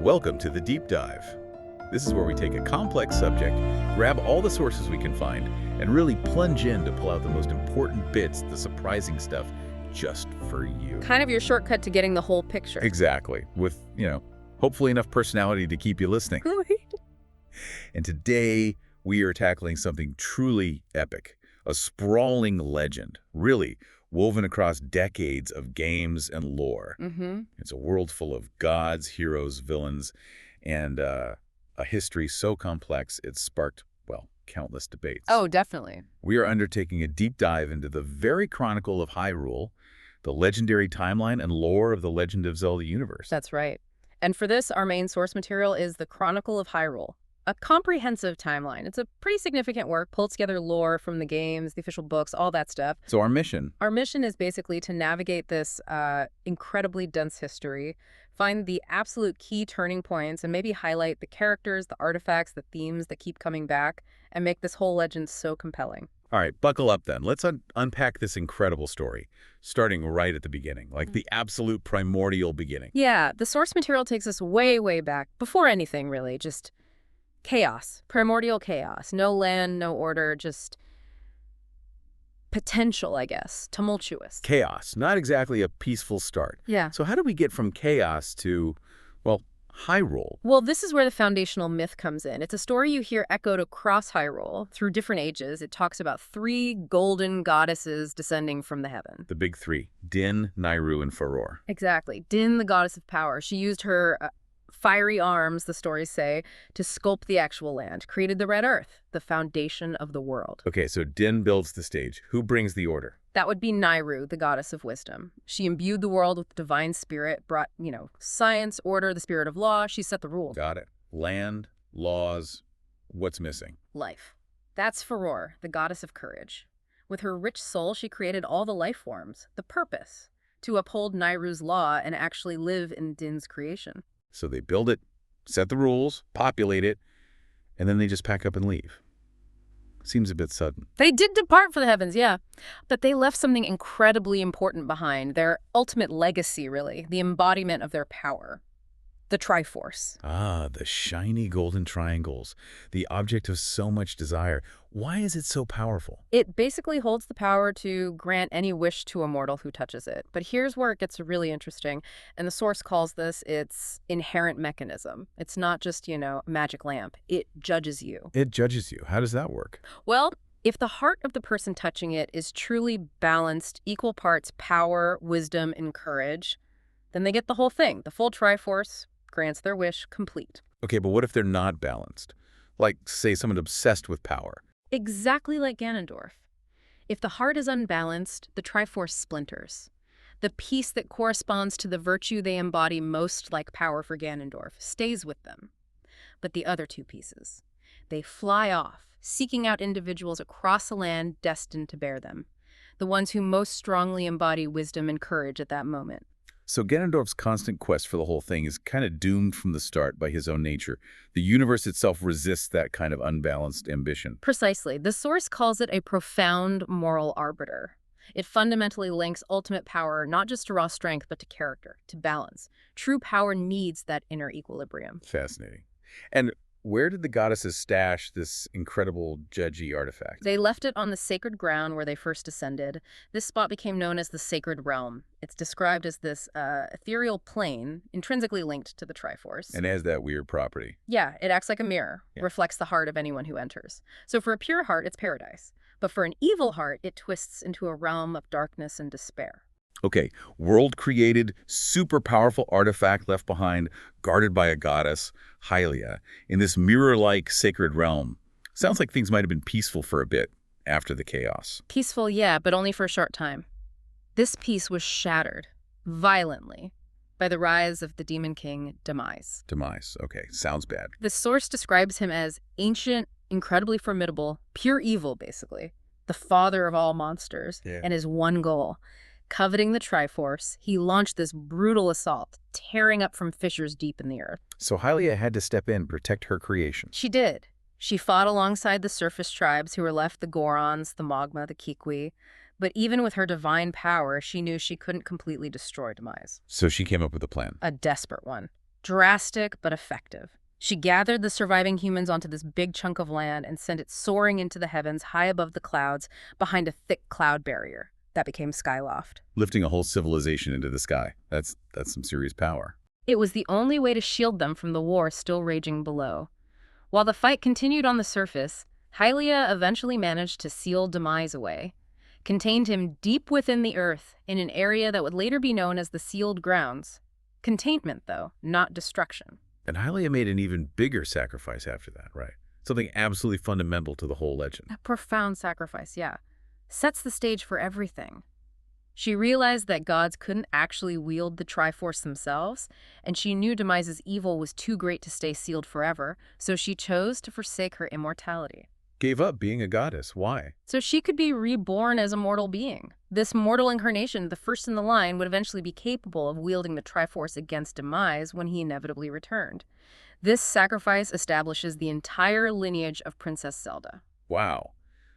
Welcome to The Deep Dive. This is where we take a complex subject, grab all the sources we can find, and really plunge in to pull out the most important bits, the surprising stuff, just for you. Kind of your shortcut to getting the whole picture. Exactly. With, hopefully enough personality to keep you listening. And today, we are tackling something truly epic, a sprawling legend, really woven across decades of games and lore. It's a world full of gods, heroes, villains, and a history so complex it sparked, well, countless debates. Oh, definitely. We are undertaking a deep dive into the very chronicle of Hyrule, the legendary timeline and lore of the Legend of Zelda universe. That's right. And for this, our main source material is the Chronicle of Hyrule, a comprehensive timeline. It's a pretty significant work, pulls together lore from the games, the official books, all that stuff. So our mission is basically to navigate this incredibly dense history, find the absolute key turning points, and maybe highlight the characters, the artifacts, the themes that keep coming back, and make this whole legend so compelling. All right, buckle up then. Let's unpack this incredible story, starting right at the beginning, like the absolute primordial beginning. Yeah, the source material takes us way, way back, before anything really, just chaos, primordial chaos. No land, no order, just potential, I guess, tumultuous. Chaos, not exactly a peaceful start. Yeah. So how do we get from chaos to, well, Hyrule? Well, this is where the foundational myth comes in. It's a story you hear echoed across Hyrule through different ages. It talks about 3 golden goddesses descending from the heaven. The big 3, Din, Nayru, and Farore. Exactly. Din, the goddess of power. She used her fiery arms, the stories say, to sculpt the actual land, created the Red Earth, the foundation of the world. Okay, so Din builds the stage. Who brings the order? That would be Nayru, the goddess of wisdom. She imbued the world with divine spirit, brought, science, order, the spirit of law. She set the rules. Got it. Land, laws, what's missing? Life. That's Farore, the goddess of courage. With her rich soul, she created all the life forms, the purpose, to uphold Nayru's law and actually live in Din's creation. So they build it, set the rules, populate it, and then they just pack up and leave. Seems a bit sudden. They did depart for the heavens, yeah. But they left something incredibly important behind, their ultimate legacy, really, the embodiment of their power. The Triforce. Ah, the shiny golden triangles, the object of so much desire. Why is it so powerful? It basically holds the power to grant any wish to a mortal who touches it. But here's where it gets really interesting, and the source calls this its inherent mechanism. It's not just, a magic lamp. It judges you. It judges you. How does that work? Well, if the heart of the person touching it is truly balanced, equal parts power, wisdom, and courage, then they get the whole thing. The full Triforce grants their wish complete. Okay, but what if they're not balanced? Like, say, someone obsessed with power. Exactly like Ganondorf. If the heart is unbalanced, the Triforce splinters. The piece that corresponds to the virtue they embody most, like power for Ganondorf, stays with them. But the other 2 pieces, they fly off, seeking out individuals across the land destined to bear them. The ones who most strongly embody wisdom and courage at that moment. So Ganondorf's constant quest for the whole thing is kind of doomed from the start by his own nature. The universe itself resists that kind of unbalanced ambition. Precisely. The source calls it a profound moral arbiter. It fundamentally links ultimate power not just to raw strength, but to character, to balance. True power needs that inner equilibrium. Fascinating. And where did the goddesses stash this incredible judgy artifact? They left it on the sacred ground where they first descended. This spot became known as the Sacred Realm. It's described as this ethereal plane, intrinsically linked to the Triforce. And has that weird property. Yeah, it acts like a mirror, reflects the heart of anyone who enters. So for a pure heart, it's paradise. But for an evil heart, it twists into a realm of darkness and despair. Okay, world-created, super powerful artifact left behind, guarded by a goddess, Hylia, in this mirror-like sacred realm. Sounds like things might have been peaceful for a bit after the chaos. Peaceful, yeah, but only for a short time. This peace was shattered, violently, by the rise of the Demon King, Demise. Demise, okay, sounds bad. The source describes him as ancient, incredibly formidable, pure evil, basically, the father of all monsters, and his one goal. Coveting the Triforce, he launched this brutal assault, tearing up from fissures deep in the earth. So Hylia had to step in and protect her creation. She did. She fought alongside the surface tribes who were left, the Gorons, the Mogma, the Kikwi. But even with her divine power, she knew she couldn't completely destroy Demise. So she came up with a plan. A desperate one. Drastic but effective. She gathered the surviving humans onto this big chunk of land and sent it soaring into the heavens high above the clouds behind a thick cloud barrier. That became Skyloft. Lifting a whole civilization into the sky. That's some serious power. It was the only way to shield them from the war still raging below. While the fight continued on the surface, Hylia eventually managed to seal Demise away, contained him deep within the earth in an area that would later be known as the Sealed Grounds. Containment, though, not destruction. And Hylia made an even bigger sacrifice after that, right? Something absolutely fundamental to the whole legend. A profound sacrifice, yeah. Sets the stage for everything. She realized that gods couldn't actually wield the Triforce themselves, and she knew Demise's evil was too great to stay sealed forever, so she chose to forsake her immortality. Gave up being a goddess. Why? So she could be reborn as a mortal being. This mortal incarnation, the first in the line, would eventually be capable of wielding the Triforce against Demise when he inevitably returned. This sacrifice establishes the entire lineage of Princess Zelda. Wow.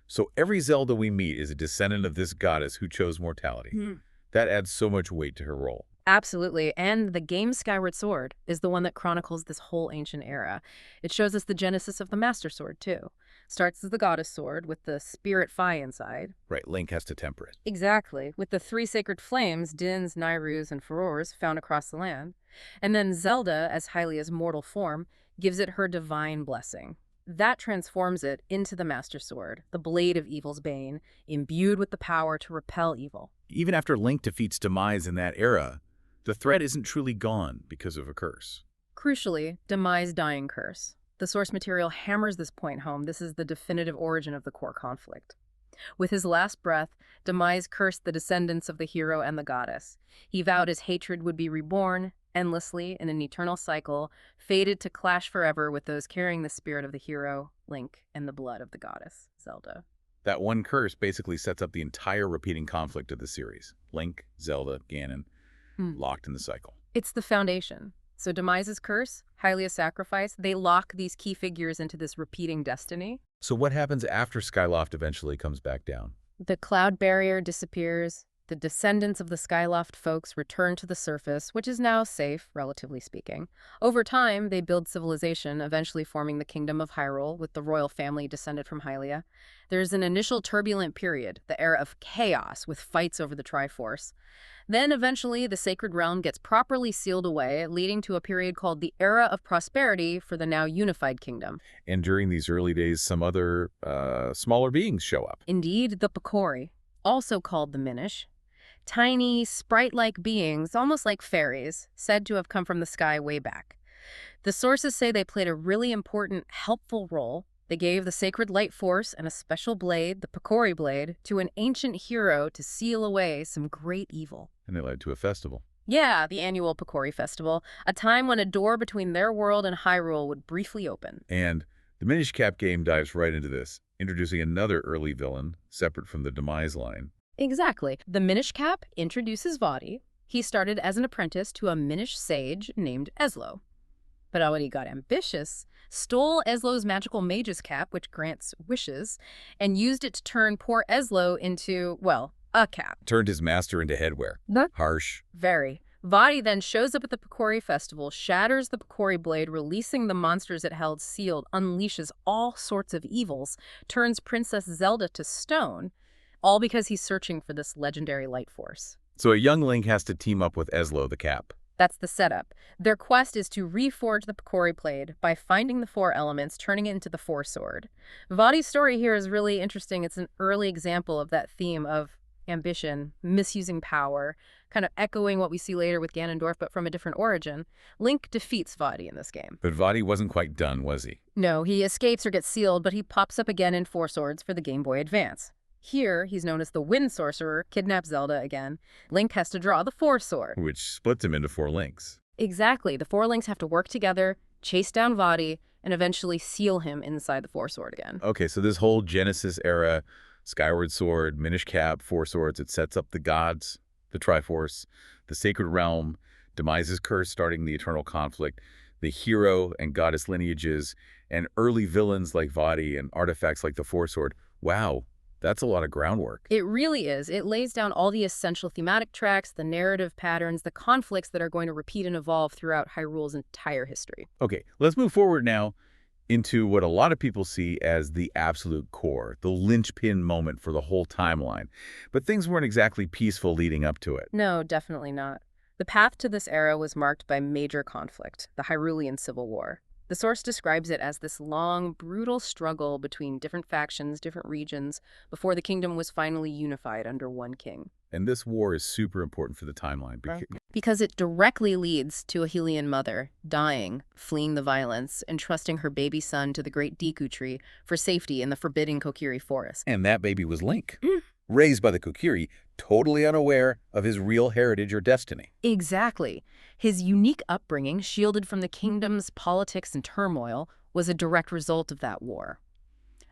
So every Zelda we meet is a descendant of this goddess who chose mortality. That adds so much weight to her role. Absolutely, and the game Skyward Sword is the one that chronicles this whole ancient era. It shows us the genesis of the Master Sword, too. Starts as the Goddess Sword with the Spirit Fi inside. Right, Link has to temper it. Exactly, with the three sacred flames, Din's, Nayru's, and Furor's, found across the land. And then Zelda, as Hylia's mortal form, gives it her divine blessing. That transforms it into the Master Sword, the blade of evil's bane, imbued with the power to repel evil. Even after Link defeats Demise in that era, the threat isn't truly gone because of a curse. Crucially, Demise' dying curse. The source material hammers this point home. This is the definitive origin of the core conflict. With his last breath, Demise cursed the descendants of the hero and the goddess. He vowed his hatred would be reborn, endlessly in an eternal cycle, fated to clash forever with those carrying the spirit of the hero, Link, and the blood of the goddess, Zelda. That one curse basically sets up the entire repeating conflict of the series. Link, Zelda, Ganon, locked in the cycle. It's the foundation. So Demise's curse, Hylia's sacrifice, they lock these key figures into this repeating destiny. So what happens after Skyloft eventually comes back down? The cloud barrier disappears. The descendants of the Skyloft folks return to the surface, which is now safe, relatively speaking. Over time, they build civilization, eventually forming the Kingdom of Hyrule, with the royal family descended from Hylia. There's an initial turbulent period, the era of chaos, with fights over the Triforce. Then, eventually, the Sacred Realm gets properly sealed away, leading to a period called the Era of Prosperity for the now unified kingdom. And during these early days, some other smaller beings show up. Indeed, the Picori, also called the Minish. Tiny, sprite-like beings, almost like fairies, said to have come from the sky way back. The sources say they played a really important, helpful role. They gave the sacred light force and a special blade, the Picori blade, to an ancient hero to seal away some great evil. And they led to a festival. Yeah, the annual Picori Festival, a time when a door between their world and Hyrule would briefly open. And the Minish Cap game dives right into this, introducing another early villain, separate from the Demise line. Exactly. The Minish Cap introduces Vaati. He started as an apprentice to a Minish sage named Eslo. But when he got ambitious, stole Eslo's magical mage's cap, which grants wishes, and used it to turn poor Eslo into, well, a cap. Turned his master into headwear. Harsh. Very. Vaati then shows up at the Picori Festival, shatters the Picori blade, releasing the monsters it held sealed, unleashes all sorts of evils, turns Princess Zelda to stone, all because he's searching for this legendary light force. So a young Link has to team up with Eslo the Cap. That's the setup. Their quest is to reforge the Picori blade by finding the four elements, turning it into the Four Sword. Vaati's story here is really interesting. It's an early example of that theme of ambition, misusing power, kind of echoing what we see later with Ganondorf, but from a different origin. Link defeats Vaati in this game. But Vaati wasn't quite done, was he? No, he escapes or gets sealed, but he pops up again in Four Swords for the Game Boy Advance. Here, he's known as the Wind Sorcerer, kidnaps Zelda again. Link has to draw the Four Sword. Which splits him into 4 links. Exactly. The 4 links have to work together, chase down Vaati, and eventually seal him inside the Four Sword again. Okay, so this whole Genesis era, Skyward Sword, Minish Cap, Four Swords, it sets up the gods, the Triforce, the Sacred Realm, Demise's curse starting the eternal conflict, the hero and goddess lineages, and early villains like Vaati and artifacts like the Four Sword. Wow, That's a lot of groundwork. It really is. It lays down all the essential thematic tracks, the narrative patterns, the conflicts that are going to repeat and evolve throughout Hyrule's entire history. Okay, let's move forward now into what a lot of people see as the absolute core, the linchpin moment for the whole timeline. But things weren't exactly peaceful leading up to it. No, definitely not. The path to this era was marked by major conflict, the Hyrulean Civil War. The source describes it as this long, brutal struggle between different factions, different regions, before the kingdom was finally unified under one king. And this war is super important for the timeline. Because it directly leads to a Hylian mother dying, fleeing the violence, and trusting her baby son to the great Deku tree for safety in the forbidden Kokiri forest. And that baby was Link, raised by the Kokiri, totally unaware of his real heritage or destiny. Exactly. His unique upbringing, shielded from the kingdom's politics and turmoil, was a direct result of that war.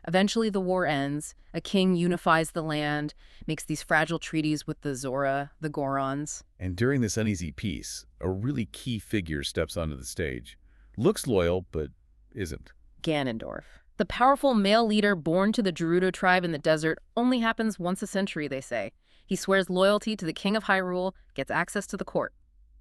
Eventually, the war ends. A king unifies the land, makes these fragile treaties with the Zora, the Gorons. And during this uneasy peace, a really key figure steps onto the stage. Looks loyal, but isn't. Ganondorf. The powerful male leader born to the Gerudo tribe in the desert only happens once a century, they say. He swears loyalty to the king of Hyrule, gets access to the court.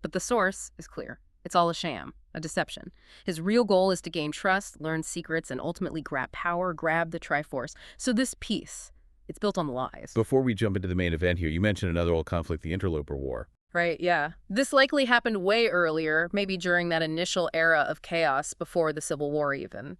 But the source is clear. It's all a sham, a deception. His real goal is to gain trust, learn secrets, and ultimately grab power, grab the Triforce. So this piece, it's built on lies. Before we jump into the main event here, you mentioned another old conflict, the Interloper War. Right, yeah. This likely happened way earlier, maybe during that initial era of chaos before the Civil War even.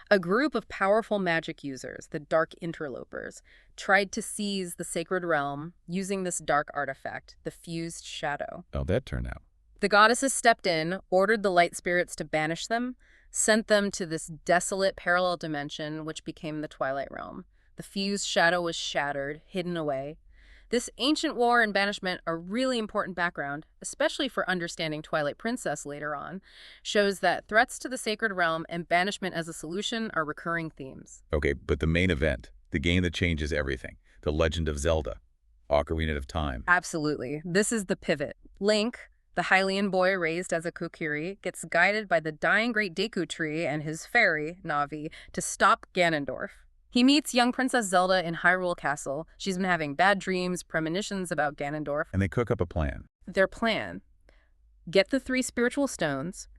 A group of powerful magic users, the Dark Interlopers, tried to seize the sacred realm using this dark artifact, the fused shadow. How'd that turn out? The goddesses stepped in, ordered the light spirits to banish them, sent them to this desolate parallel dimension, which became the Twilight Realm. The fused shadow was shattered, hidden away. This ancient war and banishment, a really important background, especially for understanding Twilight Princess later on, shows that threats to the sacred realm and banishment as a solution are recurring themes. Okay, but the main event, the game that changes everything, the Legend of Zelda, Ocarina of Time. Absolutely. This is the pivot. Link, the Hylian boy raised as a Kokiri, gets guided by the dying great Deku tree and his fairy, Navi, to stop Ganondorf. He meets young Princess Zelda in Hyrule Castle. She's been having bad dreams, premonitions about Ganondorf. And they cook up a plan. Their plan: get the 3 spiritual stones,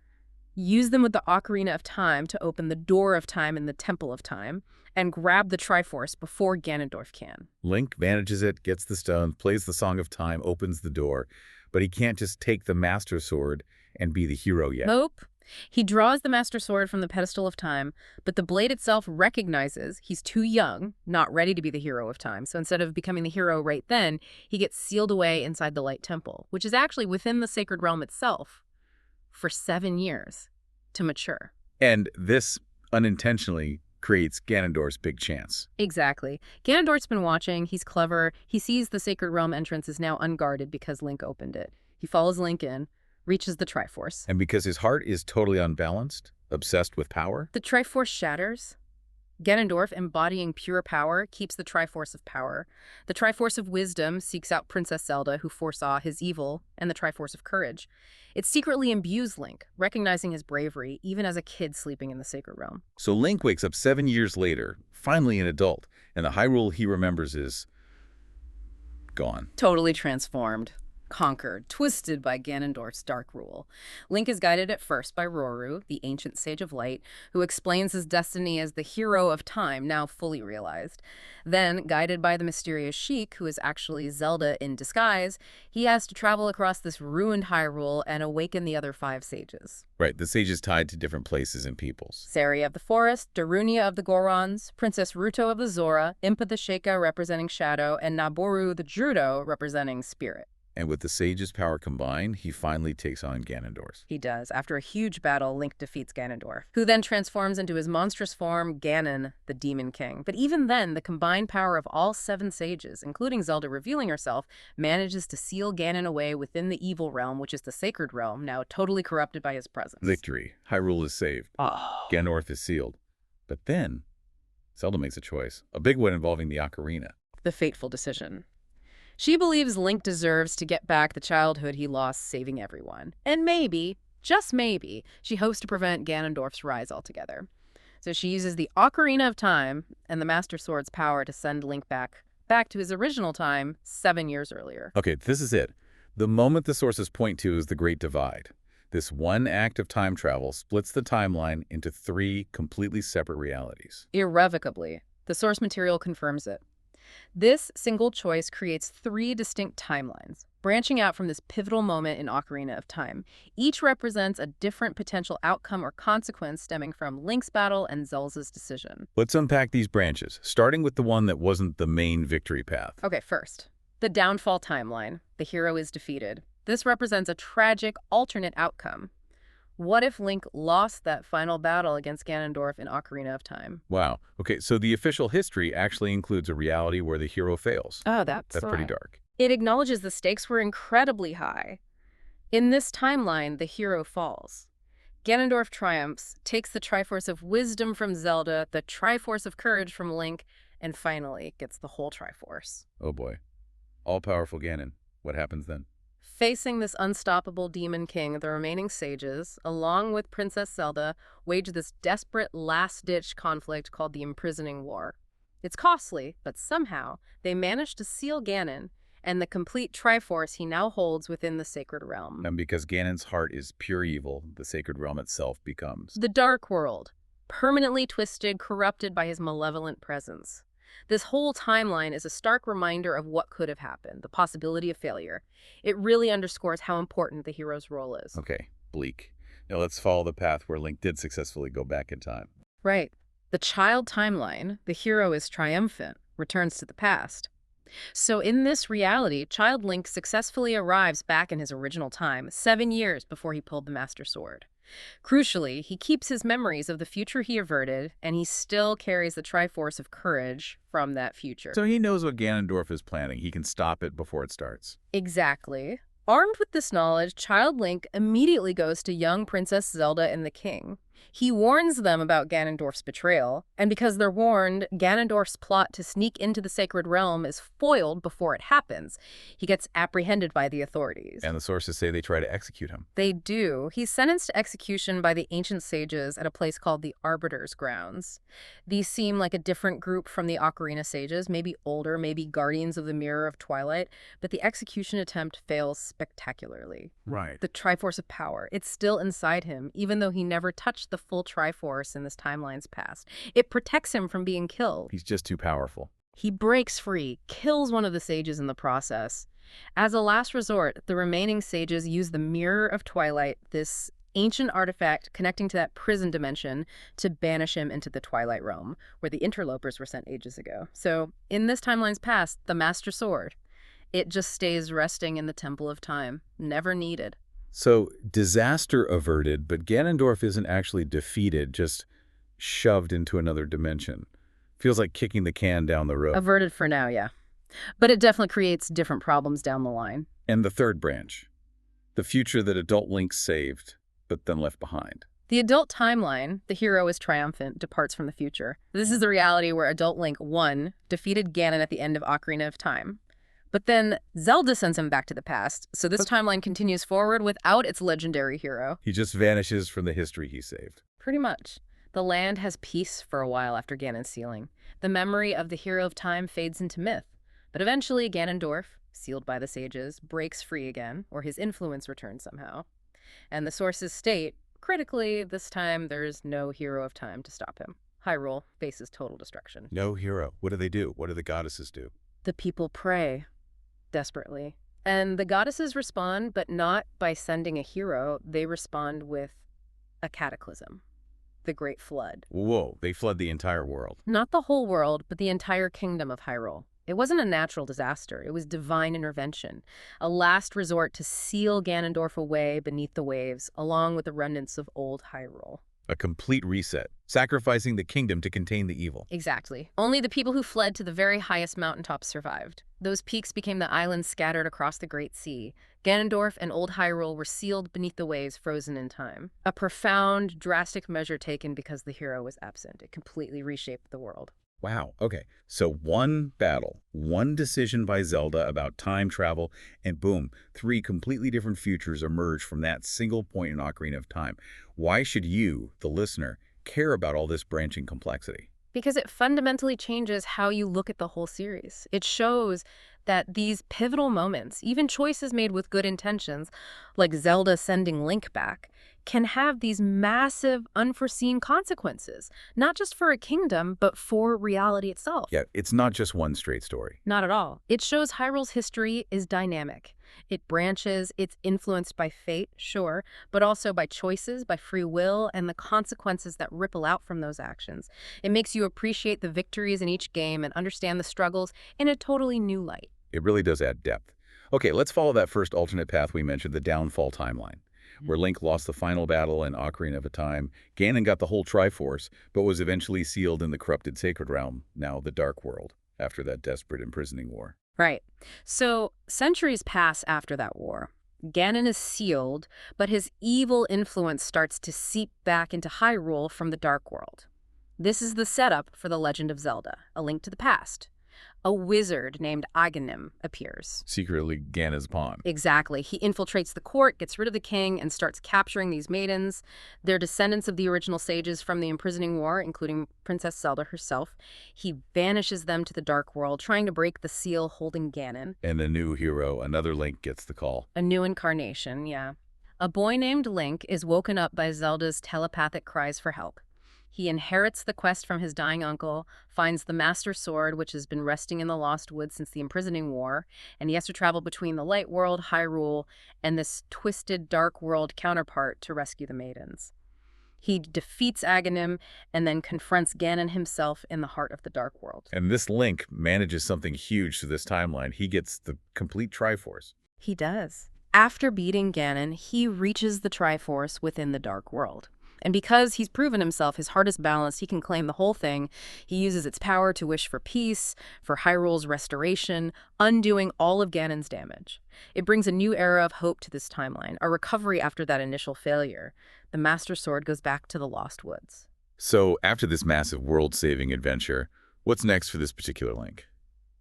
use them with the Ocarina of Time to open the Door of Time in the Temple of Time, and grab the Triforce before Ganondorf can. Link manages it, gets the stones, plays the Song of Time, opens the door, but he can't just take the Master Sword and be the hero yet. Nope. He draws the Master Sword from the pedestal of time, but the blade itself recognizes he's too young, not ready to be the hero of time. So instead of becoming the hero right then, he gets sealed away inside the Light Temple, which is actually within the sacred realm itself, for 7 years to mature. And this unintentionally creates Ganondorf's big chance. Exactly. Ganondorf's been watching. He's clever. He sees the sacred realm entrance is now unguarded because Link opened it. He follows Link in, reaches the Triforce. And because his heart is totally unbalanced, obsessed with power, The Triforce shatters. Ganondorf, embodying pure power, keeps the Triforce of power. The Triforce of wisdom seeks out Princess Zelda, who foresaw his evil, and the Triforce of courage. It secretly imbues Link, recognizing his bravery, even as a kid sleeping in the sacred realm. so Link wakes up 7 years later, finally an adult, and the Hyrule he remembers is gone. Totally transformed, conquered, twisted by Ganondorf's dark rule. Link is guided at first by Roru, the ancient sage of light, who explains his destiny as the hero of time, now fully realized. Then, guided by the mysterious Sheik, who is actually Zelda in disguise, he has to travel across this ruined Hyrule and awaken the other 5 sages. Right, the sages tied to different places and peoples. Saria of the Forest, Darunia of the Gorons, Princess Ruto of the Zora, Impa the Sheikah representing Shadow, and Naboru the Gerudo representing Spirit. And with the sage's power combined, he finally takes on Ganondorf. He does. After a huge battle, Link defeats Ganondorf, who then transforms into his monstrous form, Ganon, the Demon King. But even then, the combined power of all 7 sages, including Zelda revealing herself, manages to seal Ganon away within the evil realm, which is the sacred realm, now totally corrupted by his presence. Victory. Hyrule is saved. Oh. Ganondorf is sealed. But then, Zelda makes a choice. A big one involving the Ocarina. The fateful decision. She believes Link deserves to get back the childhood he lost saving everyone. And maybe, just maybe, she hopes to prevent Ganondorf's rise altogether. So she uses the Ocarina of Time and the Master Sword's power to send Link back to his original time 7 years earlier. Okay, this is it. The moment the sources point to is the Great Divide. This one act of time travel splits the timeline into 3 completely separate realities. Irrevocably. The source material confirms it. This single choice creates 3 distinct timelines, branching out from this pivotal moment in Ocarina of Time. Each represents a different potential outcome or consequence stemming from Link's battle and Zelda's decision. Let's unpack these branches, starting with the one that wasn't the main victory path. Okay, first, the downfall timeline. The hero is defeated. This represents a tragic alternate outcome. What if Link lost that final battle against Ganondorf in Ocarina of Time? Wow. Okay, so the official history actually includes a reality where the hero fails. Oh, that's pretty dark. It acknowledges the stakes were incredibly high. In this timeline, the hero falls. Ganondorf triumphs, takes the Triforce of Wisdom from Zelda, the Triforce of Courage from Link, and finally gets the whole Triforce. Oh boy. All-powerful Ganon. What happens then? Facing this unstoppable demon king, the remaining sages, along with Princess Zelda, wage this desperate last-ditch conflict called the Imprisoning War. It's costly, but somehow they manage to seal Ganon and the complete Triforce he now holds within the Sacred Realm. And because Ganon's heart is pure evil, the Sacred Realm itself becomes The Dark World, permanently twisted, corrupted by his malevolent presence. This whole timeline is a stark reminder of what could have happened, the possibility of failure. It really underscores how important the hero's role is. Okay, bleak. Now let's follow the path where Link did successfully go back in time. Right. The child timeline, the hero is triumphant, returns to the past. So in this reality, Child Link successfully arrives back in his original time, 7 years before he pulled the Master Sword. Crucially, he keeps his memories of the future he averted, and he still carries the Triforce of Courage from that future. So he knows what Ganondorf is planning. He can stop it before it starts. Exactly. Armed with this knowledge, Child Link immediately goes to young Princess Zelda and the king. He warns them about Ganondorf's betrayal, and because they're warned, Ganondorf's plot to sneak into the Sacred Realm is foiled before it happens. He gets apprehended by the authorities. And the sources say they try to execute him. They do. He's sentenced to execution by the ancient sages at a place called the Arbiter's Grounds. These seem like a different group from the Ocarina sages, maybe older, maybe guardians of the Mirror of Twilight, but the execution attempt fails spectacularly. Right. The Triforce of Power, it's still inside him, even though he never touched the full Triforce in this timeline's past. It protects him from being killed. He's just too powerful. He breaks free, kills one of the sages in the process. As a last resort, the remaining sages use the Mirror of Twilight, this ancient artifact connecting to that prison dimension, to banish him into the Twilight Realm, where the interlopers were sent ages ago. So, in this timeline's past, the Master Sword, it just stays resting in the Temple of Time, never needed. So, disaster averted, but Ganondorf isn't actually defeated, just shoved into another dimension. Feels like kicking the can down the road. Averted for now, yeah. But it definitely creates different problems down the line. And the third branch. The future that adult Link saved, but then left behind. The adult timeline, the hero is triumphant, departs from the future. This is the reality where adult Link, 1, defeated Ganon at the end of Ocarina of Time. But then Zelda sends him back to the past, so this timeline continues forward without its legendary hero. He just vanishes from the history he saved. Pretty much. The land has peace for a while after Ganon's sealing. The memory of the hero of time fades into myth. But eventually Ganondorf, sealed by the sages, breaks free again, or his influence returns somehow. And the sources state, critically, this time there's no hero of time to stop him. Hyrule faces total destruction. No hero. What do? What do the goddesses do? The people pray. Desperately. And the goddesses respond, but not by sending a hero. They respond with a cataclysm, the Great Flood. Whoa, they flood the entire world. Not the whole world, but the entire kingdom of Hyrule. It wasn't a natural disaster. It was divine intervention, a last resort to seal Ganondorf away beneath the waves, along with the remnants of old Hyrule. A complete reset, sacrificing the kingdom to contain the evil. Exactly. Only the people who fled to the very highest mountaintops survived. Those peaks became the islands scattered across the Great Sea. Ganondorf and Old Hyrule were sealed beneath the waves, frozen in time. A profound, drastic measure taken because the hero was absent. It completely reshaped the world. Wow, okay. So one battle, one decision by Zelda about time travel, and boom, 3 completely different futures emerge from that single point in Ocarina of Time. Why should you, the listener, care about all this branching complexity? Because it fundamentally changes how you look at the whole series. It shows that these pivotal moments, even choices made with good intentions, like Zelda sending Link back, can have these massive, unforeseen consequences, not just for a kingdom, but for reality itself. Yeah, it's not just one straight story. Not at all. It shows Hyrule's history is dynamic. It branches, it's influenced by fate, sure, but also by choices, by free will, and the consequences that ripple out from those actions. It makes you appreciate the victories in each game and understand the struggles in a totally new light. It really does add depth. Okay, let's follow that first alternate path we mentioned, the downfall timeline, where Link lost the final battle in Ocarina of Time. Ganon got the whole Triforce, but was eventually sealed in the corrupted Sacred Realm, now the Dark World, after that desperate imprisoning war. Right. So centuries pass after that war. Ganon is sealed, but his evil influence starts to seep back into Hyrule from the Dark World. This is the setup for The Legend of Zelda, A Link to the Past. A wizard named Aghanim appears. Secretly Ganon's pawn. Exactly. He infiltrates the court, gets rid of the king, and starts capturing these maidens. They're descendants of the original sages from the imprisoning war, including Princess Zelda herself. He banishes them to the Dark World, trying to break the seal holding Ganon. And a new hero, another Link, gets the call. A new incarnation, yeah. A boy named Link is woken up by Zelda's telepathic cries for help. He inherits the quest from his dying uncle, finds the Master Sword, which has been resting in the Lost Woods since the imprisoning war, and he has to travel between the Light World, Hyrule, and this twisted Dark World counterpart to rescue the maidens. He defeats Aghanim and then confronts Ganon himself in the heart of the Dark World. And this Link manages something huge through this timeline. He gets the complete Triforce. He does. After beating Ganon, he reaches the Triforce within the Dark World. And because he's proven himself, his heart is balanced, he can claim the whole thing. He uses its power to wish for peace, for Hyrule's restoration, undoing all of Ganon's damage. It brings a new era of hope to this timeline, a recovery after that initial failure. The Master Sword goes back to the Lost Woods. So after this massive world-saving adventure, what's next for this particular Link?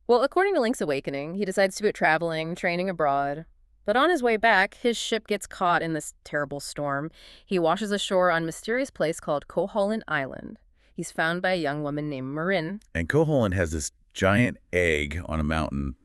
Well, according to Link's Awakening, he decides to go traveling, training abroad. But on his way back, his ship gets caught in this terrible storm. He washes ashore on a mysterious place called Koholint Island. He's found by a young woman named Marin. And Koholint has this giant egg on a mountain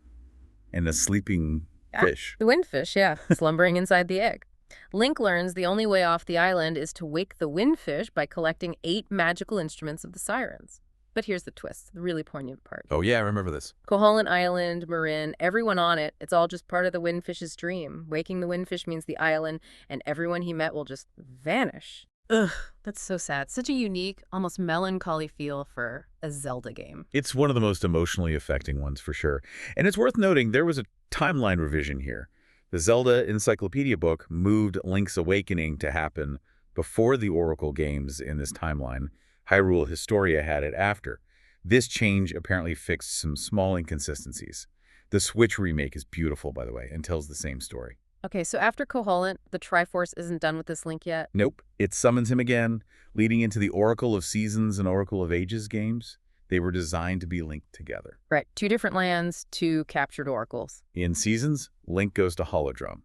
and a sleeping fish. The windfish, yeah, slumbering inside the egg. Link learns the only way off the island is to wake the windfish by collecting 8 magical instruments of the sirens. But here's the twist, the really poignant part. Oh yeah, I remember this. Koholint Island, Marin, everyone on it, it's all just part of the windfish's dream. Waking the windfish means the island, and everyone he met will just vanish. Ugh, that's so sad. Such a unique, almost melancholy feel for a Zelda game. It's one of the most emotionally affecting ones for sure. And it's worth noting there was a timeline revision here. The Zelda Encyclopedia book moved Link's Awakening to happen before the Oracle games in this timeline. Hyrule Historia had it after. This change apparently fixed some small inconsistencies. The Switch remake is beautiful, by the way, and tells the same story. Okay, so after Koholint, the Triforce isn't done with this Link yet? Nope. It summons him again, leading into the Oracle of Seasons and Oracle of Ages games. They were designed to be linked together. Right, 2 different lands, 2 captured oracles. In Seasons, Link goes to Holodrum.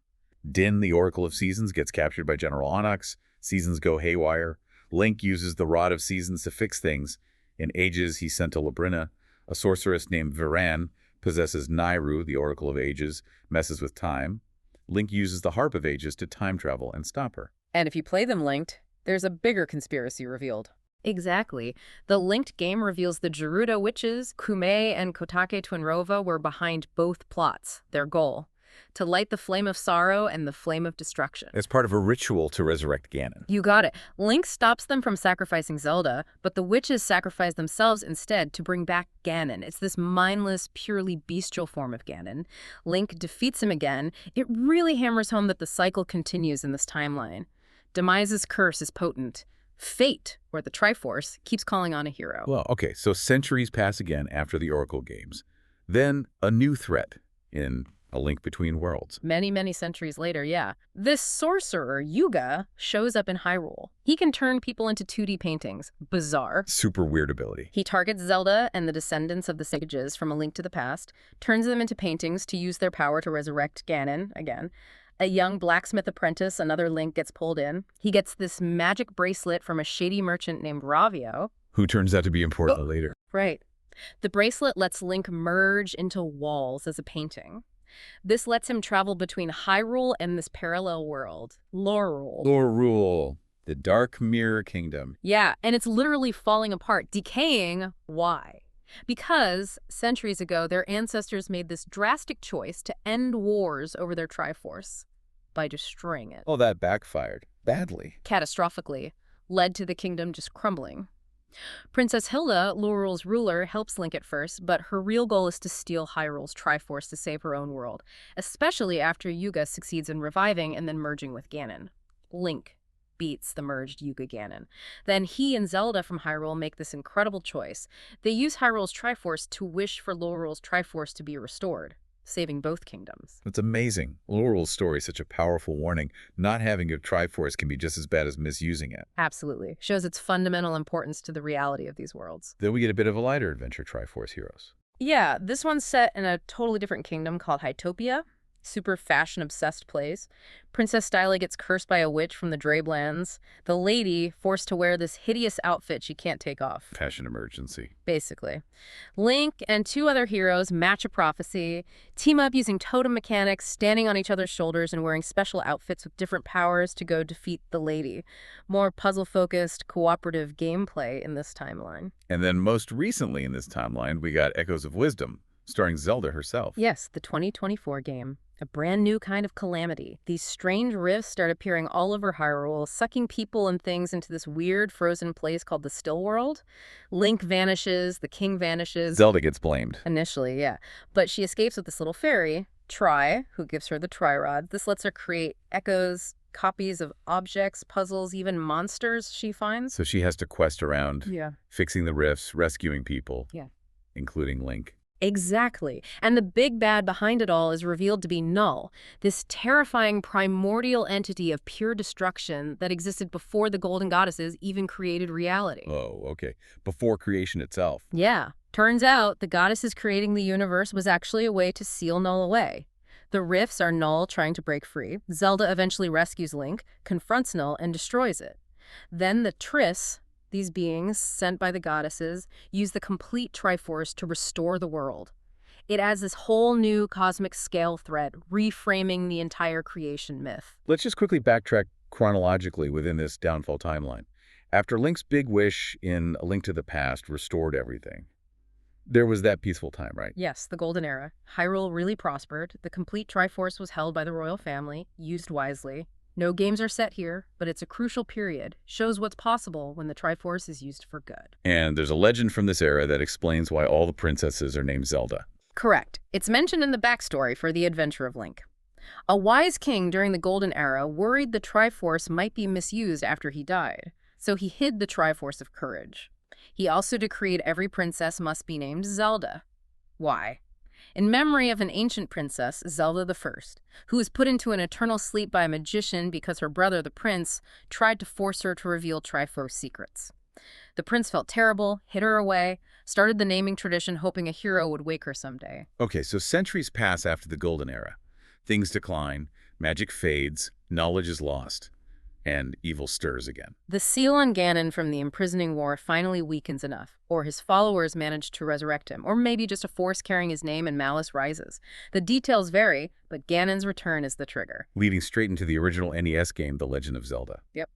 Din, the Oracle of Seasons, gets captured by General Onyx. Seasons go haywire. Link uses the Rod of Seasons to fix things. In Ages, he's sent to Labrina. A sorceress named Viran possesses Nairu, the Oracle of Ages, messes with time. Link uses the Harp of Ages to time travel and stop her. And if you play them linked, there's a bigger conspiracy revealed. Exactly. The linked game reveals the Gerudo witches, Kume and Kotake Twinrova, were behind both plots, their goal: to light the flame of sorrow and the flame of destruction. As part of a ritual to resurrect Ganon. You got it. Link stops them from sacrificing Zelda, but the witches sacrifice themselves instead to bring back Ganon. It's this mindless, purely bestial form of Ganon. Link defeats him again. It really hammers home that the cycle continues in this timeline. Demise's curse is potent. Fate, or the Triforce, keeps calling on a hero. Well, okay, so centuries pass again after the Oracle games. Then a new threat in A Link Between Worlds. Many, many centuries later, yeah. This sorcerer, Yuga, shows up in Hyrule. He can turn people into 2D paintings. Bizarre. Super weird ability. He targets Zelda and the descendants of the sages from A Link to the Past, turns them into paintings to use their power to resurrect Ganon again. A young blacksmith apprentice, another Link, gets pulled in. He gets this magic bracelet from a shady merchant named Ravio. Who turns out to be important later. Right. The bracelet lets Link merge into walls as a painting. This lets him travel between Hyrule and this parallel world, Lorule. Hyrule, the Dark Mirror Kingdom. Yeah, and it's literally falling apart, decaying. Why? Because centuries ago, their ancestors made this drastic choice to end wars over their Triforce by destroying it. Oh, that backfired. Badly. Catastrophically, led to the kingdom just crumbling. Princess Hilda, Lorule's ruler, helps Link at first, but her real goal is to steal Hyrule's Triforce to save her own world, especially after Yuga succeeds in reviving and then merging with Ganon. Link beats the merged Yuga Ganon. Then he and Zelda from Hyrule make this incredible choice. They use Hyrule's Triforce to wish for Lorule's Triforce to be restored, saving both kingdoms. It's amazing. Lorule's story is such a powerful warning. Not having a Triforce can be just as bad as misusing it. Absolutely. Shows its fundamental importance to the reality of these worlds. Then we get a bit of a lighter adventure, Triforce Heroes. Yeah, this one's set in a totally different kingdom called Hytopia. Super fashion-obsessed place. Princess Styla gets cursed by a witch from the Drabelands. The lady forced to wear this hideous outfit she can't take off. Fashion emergency. Basically. Link and two other heroes match a prophecy, team up using totem mechanics, standing on each other's shoulders and wearing special outfits with different powers to go defeat the lady. More puzzle-focused, cooperative gameplay in this timeline. And then most recently in this timeline, we got Echoes of Wisdom, starring Zelda herself. Yes, the 2024 game. A brand new kind of calamity. These strange rifts start appearing all over Hyrule, sucking people and things into this weird frozen place called the Still World. Link vanishes, the king vanishes. Zelda gets blamed. Initially, yeah. But she escapes with this little fairy, Tri, who gives her the Tri-Rod. This lets her create echoes, copies of objects, puzzles, even monsters she finds. So she has to quest around, fixing the rifts, rescuing people, including Link. Exactly. And the big bad behind it all is revealed to be Null, this terrifying primordial entity of pure destruction that existed before the Golden Goddesses even created reality. Oh, okay. Before creation itself. Yeah. Turns out the goddesses creating the universe was actually a way to seal Null away. The rifts are Null trying to break free. Zelda eventually rescues Link, confronts Null, and destroys it. Then the Triss, these beings, sent by the goddesses, use the complete Triforce to restore the world. It adds this whole new cosmic scale thread, reframing the entire creation myth. Let's just quickly backtrack chronologically within this downfall timeline. After Link's big wish in A Link to the Past restored everything, there was that peaceful time, right? Yes, the Golden Era. Hyrule really prospered. The complete Triforce was held by the royal family, used wisely. No games are set here, but it's a crucial period. Shows what's possible when the Triforce is used for good. And there's a legend from this era that explains why all the princesses are named Zelda. Correct. It's mentioned in the backstory for The Adventure of Link. A wise king during the Golden Era worried the Triforce might be misused after he died, so he hid the Triforce of Courage. He also decreed every princess must be named Zelda. Why? In memory of an ancient princess, Zelda I, who was put into an eternal sleep by a magician because her brother, the prince, tried to force her to reveal Triforce secrets. The prince felt terrible, hid her away, started the naming tradition hoping a hero would wake her someday. Okay, so centuries pass after the Golden Era. Things decline, magic fades, knowledge is lost, and evil stirs again. The seal on Ganon from the imprisoning war finally weakens enough, or his followers manage to resurrect him, or maybe just a force carrying his name and malice rises. The details vary, but Ganon's return is the trigger. Leading straight into the original NES game, The Legend of Zelda. Yep.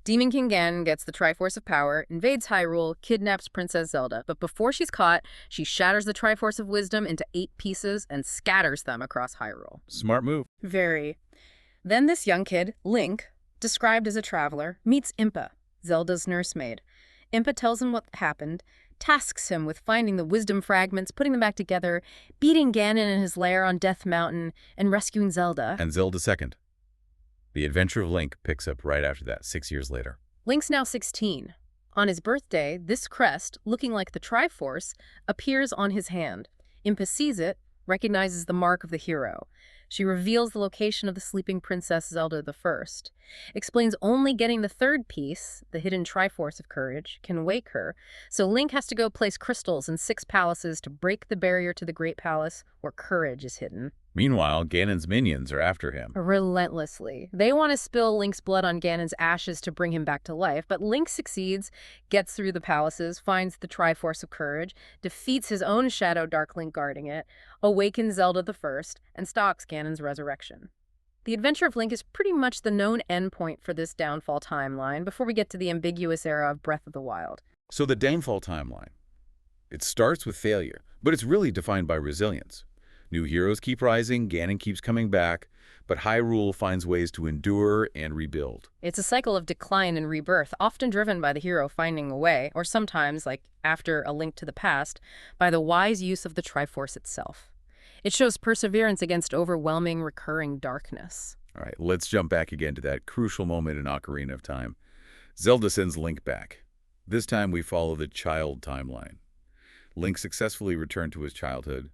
Demon King Ganon gets the Triforce of Power, invades Hyrule, kidnaps Princess Zelda, but before she's caught, she shatters the Triforce of Wisdom into 8 pieces and scatters them across Hyrule. Smart move. Very. Then this young kid, Link, described as a traveler, meets Impa, Zelda's nursemaid. Impa tells him what happened, tasks him with finding the wisdom fragments, putting them back together, beating Ganon in his lair on Death Mountain, and rescuing Zelda. And Zelda second. The Adventure of Link picks up right after that, 6 years later. Link's now 16. On his birthday, this crest, looking like the Triforce, appears on his hand. Impa sees it, recognizes the mark of the hero. She reveals the location of the sleeping Princess Zelda I, explains only getting the third piece, the hidden Triforce of Courage, can wake her, so Link has to go place crystals in 6 palaces to break the barrier to the Great Palace where courage is hidden. Meanwhile, Ganon's minions are after him. Relentlessly. They want to spill Link's blood on Ganon's ashes to bring him back to life, but Link succeeds, gets through the palaces, finds the Triforce of Courage, defeats his own Shadow Dark Link guarding it, awakens Zelda I, and stops Ganon's resurrection. The adventure of Link is pretty much the known endpoint for this downfall timeline before we get to the ambiguous era of Breath of the Wild. So the downfall timeline. It starts with failure, but it's really defined by resilience. New heroes keep rising, Ganon keeps coming back, but Hyrule finds ways to endure and rebuild. It's a cycle of decline and rebirth, often driven by the hero finding a way, or sometimes, like after A Link to the Past, by the wise use of the Triforce itself. It shows perseverance against overwhelming, recurring darkness. All right, let's jump back again to that crucial moment in Ocarina of Time. Zelda sends Link back. This time we follow the child timeline. Link successfully returned to his childhood,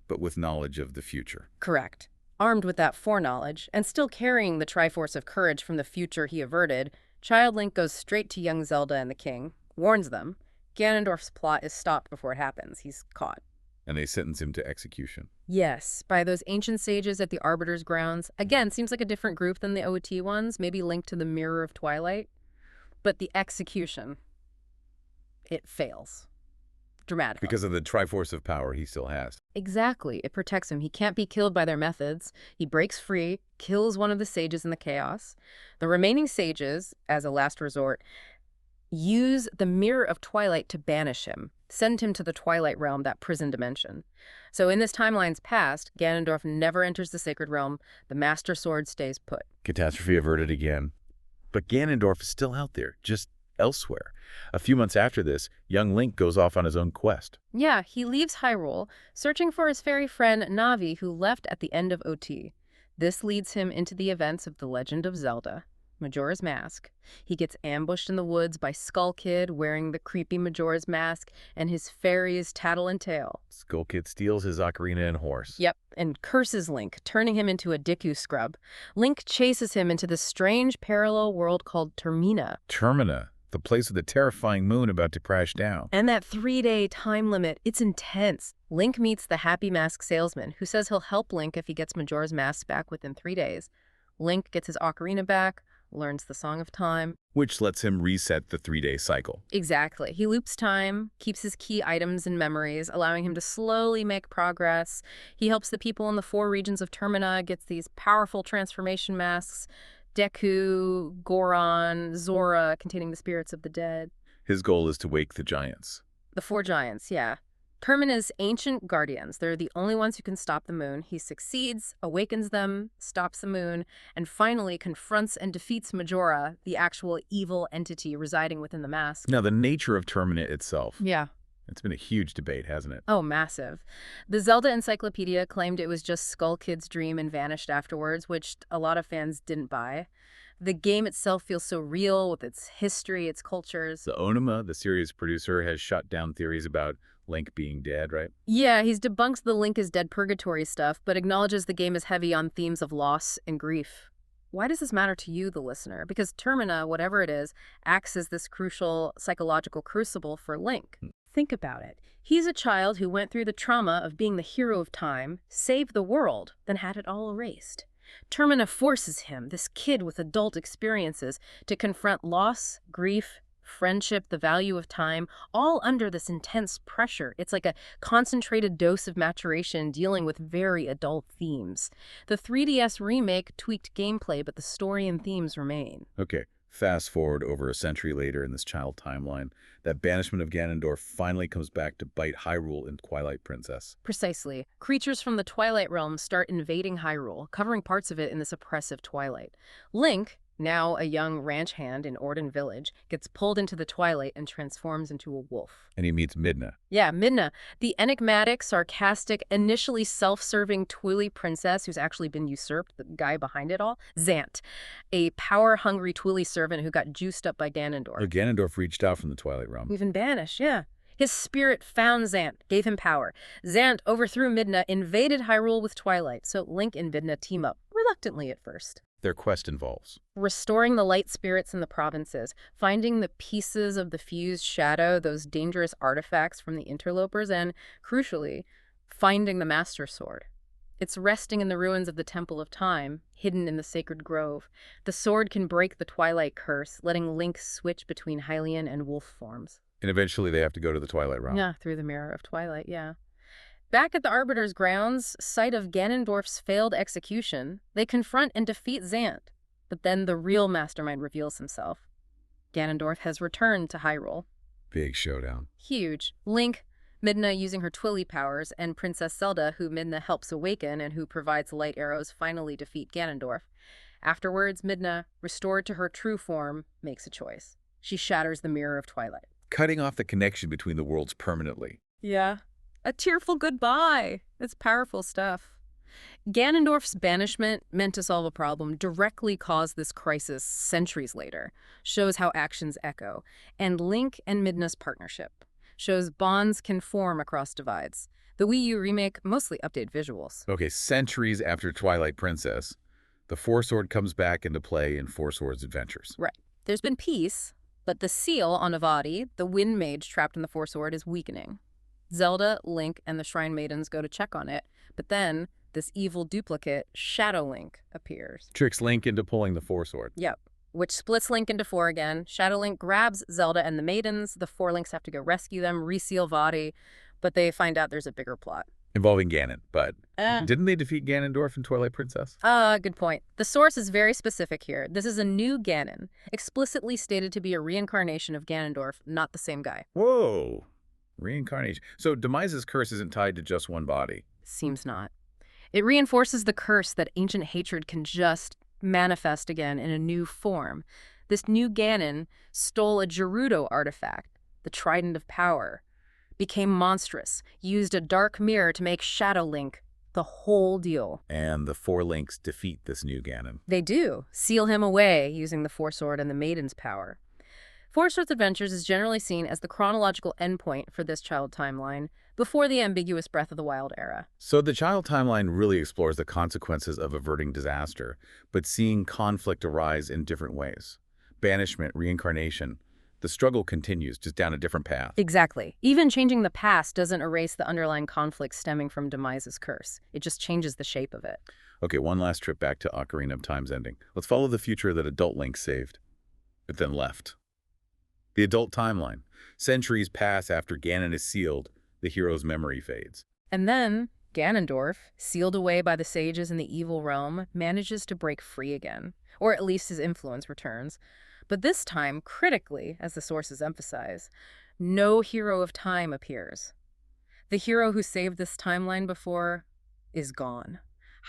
but with knowledge of the future. Correct. Armed with that foreknowledge, and still carrying the Triforce of Courage from the future he averted, Child Link goes straight to young Zelda and the king, warns them. Ganondorf's plot is stopped before it happens. He's caught. And they sentence him to execution. Yes, by those ancient sages at the Arbiter's Grounds. Again, seems like a different group than the OT ones, maybe linked to the Mirror of Twilight. But the execution, it fails. Dramatically. Because of the Triforce of power he still has. Exactly. It protects him. He can't be killed by their methods. He breaks free, kills one of the sages in the chaos. The remaining sages, as a last resort, use the Mirror of Twilight to banish him, send him to the Twilight Realm, that prison dimension. So in this timeline's past, Ganondorf never enters the Sacred Realm. The Master Sword stays put. Catastrophe averted again. But Ganondorf is still out there, just elsewhere. A few months after this, young Link goes off on his own quest. Yeah, he leaves Hyrule, searching for his fairy friend Navi, who left at the end of OT. This leads him into the events of The Legend of Zelda, Majora's Mask. He gets ambushed in the woods by Skull Kid wearing the creepy Majora's Mask and his fairies Tattle and Tail. Skull Kid steals his ocarina and horse. Yep, and curses Link, turning him into a Deku scrub. Link chases him into this strange parallel world called Termina. Termina, the place with the terrifying moon about to crash down. And that 3-day time limit, it's intense. Link meets the Happy Mask salesman, who says he'll help Link if he gets Majora's Mask back within 3 days. Link gets his ocarina back, learns the Song of Time. Which lets him reset the 3-day cycle. Exactly. He loops time, keeps his key items and memories, allowing him to slowly make progress. He helps the people in the 4 regions of Termina, gets these powerful transformation masks, Deku, Goron, Zora, containing the spirits of the dead. His goal is to wake the giants. The 4 giants, yeah. Termina's ancient guardians. They're the only ones who can stop the moon. He succeeds, awakens them, stops the moon, and finally confronts and defeats Majora, the actual evil entity residing within the mask. Now, the nature of Termina itself. Yeah. It's been a huge debate, hasn't it? Oh, massive. The Zelda Encyclopedia claimed it was just Skull Kid's dream and vanished afterwards, which a lot of fans didn't buy. The game itself feels so real with its history, its cultures. The Onuma, the series producer, has shut down theories about Link being dead, right? Yeah, he's debunked the Link is dead purgatory stuff, but acknowledges the game is heavy on themes of loss and grief. Why does this matter to you, the listener? Because Termina, whatever it is, acts as this crucial psychological crucible for Link. Think about it. He's a child who went through the trauma of being the hero of time, saved the world, then had it all erased. Termina forces him, this kid with adult experiences, to confront loss, grief, friendship, the value of time, all under this intense pressure. It's like a concentrated dose of maturation dealing with very adult themes. The 3DS remake tweaked gameplay, but the story and themes remain. Okay, fast forward over a century later in this child timeline, that banishment of Ganondorf finally comes back to bite Hyrule and Twilight Princess. Precisely. Creatures from the Twilight Realm start invading Hyrule, covering parts of it in this oppressive twilight. Link, now a young ranch hand in Orden Village, gets pulled into the twilight and transforms into a wolf. And he meets Midna. Yeah, Midna, the enigmatic, sarcastic, initially self-serving Twili princess who's actually been usurped, the guy behind it all. Zant, a power-hungry Twili servant who got juiced up by Ganondorf. Ganondorf reached out from the Twilight Realm. Even banished, yeah. His spirit found Zant, gave him power. Zant overthrew Midna, invaded Hyrule with Twilight, so Link and Midna team up, reluctantly at first. Their quest involves Restoring the light spirits in the provinces, finding the pieces of the fused shadow, those dangerous artifacts from the interlopers, and, crucially, finding the Master Sword. It's resting in the ruins of the Temple of Time, hidden in the sacred grove. The sword can break the Twilight curse, letting Link switch between Hylian and wolf forms. And eventually they have to go to the Twilight Realm. Yeah, through the Mirror of Twilight, yeah. Back at the Arbiter's grounds, site of Ganondorf's failed execution, they confront and defeat Zant. But then the real mastermind reveals himself. Ganondorf has returned to Hyrule. Big showdown. Huge. Link, Midna using her Twilly powers, and Princess Zelda, who Midna helps awaken and who provides light arrows, finally defeat Ganondorf. Afterwards, Midna, restored to her true form, makes a choice. She shatters the Mirror of Twilight, Cutting off the connection between the worlds permanently. Yeah. A tearful goodbye. It's powerful stuff. Ganondorf's banishment, meant to solve a problem, directly caused this crisis centuries later. Shows how actions echo. And Link and Midna's partnership shows bonds can form across divides. The Wii U remake mostly updated visuals. Okay, centuries after Twilight Princess, the Four Sword comes back into play in Four Swords Adventures. Right. There's been peace, but the seal on Avadi, the Wind Mage trapped in the Four Sword, is weakening. Zelda, Link, and the Shrine Maidens go to check on it, but then this evil duplicate, Shadow Link, appears. Tricks Link into pulling the Four Sword. Yep, which splits Link into four again. Shadow Link grabs Zelda and the Maidens. The four Links have to go rescue them, reseal Vadi, but they find out there's a bigger plot. Involving Ganon, but didn't they defeat Ganondorf in Twilight Princess? Good point. The source is very specific here. This is a new Ganon, explicitly stated to be a reincarnation of Ganondorf, not the same guy. Whoa. Reincarnation. So Demise's curse isn't tied to just one body. Seems not. It reinforces the curse that ancient hatred can just manifest again in a new form. This new Ganon stole a Gerudo artifact, the Trident of Power, became monstrous, used a dark mirror to make Shadow Link, the whole deal. And the four Links defeat this new Ganon. They do, seal him away using the Four Sword and the Maiden's power. Four Swords Adventures is generally seen as the chronological endpoint for this child timeline, before the ambiguous Breath of the Wild era. So the child timeline really explores the consequences of averting disaster, but seeing conflict arise in different ways. Banishment, reincarnation. The struggle continues, just down a different path. Exactly. Even changing the past doesn't erase the underlying conflict stemming from Demise's curse. It just changes the shape of it. Okay, one last trip back to Ocarina of Time's ending. Let's follow the future that adult Link saved, but then left. The adult timeline. Centuries pass after Ganon is sealed. The hero's memory fades. And then Ganondorf, sealed away by the sages in the evil realm, manages to break free again. Or at least his influence returns. But this time, critically, as the sources emphasize, no hero of time appears. The hero who saved this timeline before is gone.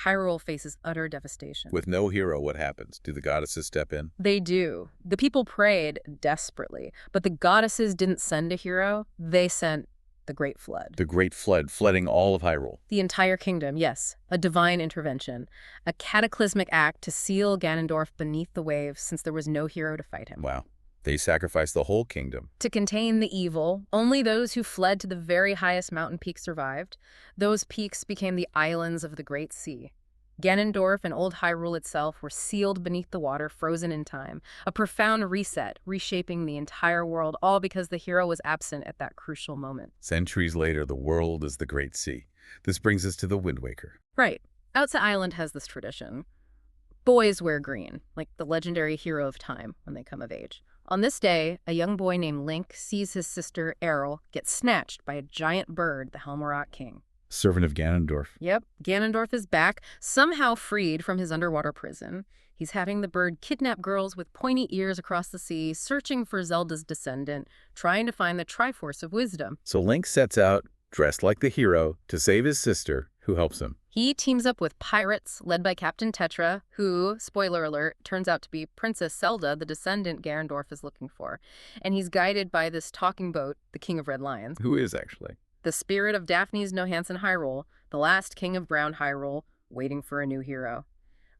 Hyrule faces utter devastation. With no hero, what happens? Do the goddesses step in? They do. The people prayed desperately, but the goddesses didn't send a hero. They sent the Great Flood. The Great Flood, flooding all of Hyrule. The entire kingdom, yes. A divine intervention. A cataclysmic act to seal Ganondorf beneath the waves since there was no hero to fight him. Wow. They sacrificed the whole kingdom. To contain the evil, only those who fled to the very highest mountain peak survived. Those peaks became the islands of the Great Sea. Ganondorf and Old Hyrule itself were sealed beneath the water, frozen in time. A profound reset, reshaping the entire world, all because the hero was absent at that crucial moment. Centuries later, the world is the Great Sea. This brings us to the Wind Waker. Right. Outsa Island has this tradition. Boys wear green, like the legendary hero of time when they come of age. On this day, a young boy named Link sees his sister, Errol, get snatched by a giant bird, the Helmarock King. Servant of Ganondorf. Yep, Ganondorf is back, somehow freed from his underwater prison. He's having the bird kidnap girls with pointy ears across the sea, searching for Zelda's descendant, trying to find the Triforce of Wisdom. So Link sets out, dressed like the hero, to save his sister, who helps him. He teams up with pirates, led by Captain Tetra, who, spoiler alert, turns out to be Princess Zelda, the descendant Ganondorf is looking for. And he's guided by this talking boat, the King of Red Lions. Who is, actually? The spirit of Daphne's Nohansen Hyrule, the last king of Brown Hyrule, waiting for a new hero.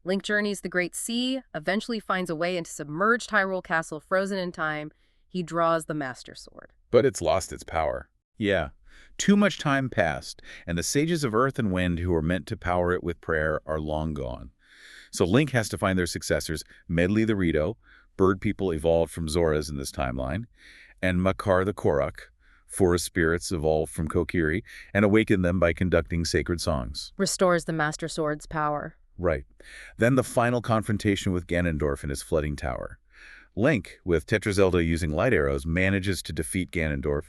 Link journeys the Great Sea, eventually finds a way into submerged Hyrule Castle frozen in time. He draws the Master Sword. But it's lost its power. Yeah. Too much time passed, and the sages of Earth and Wind who were meant to power it with prayer are long gone. So Link has to find their successors, Medli the Rito, bird people evolved from Zoras in this timeline, and Makar the Korok, forest spirits evolved from Kokiri, and awaken them by conducting sacred songs. Restores the Master Sword's power. Right. Then the final confrontation with Ganondorf in his flooding tower. Link, with Tetra Zelda using light arrows, manages to defeat Ganondorf,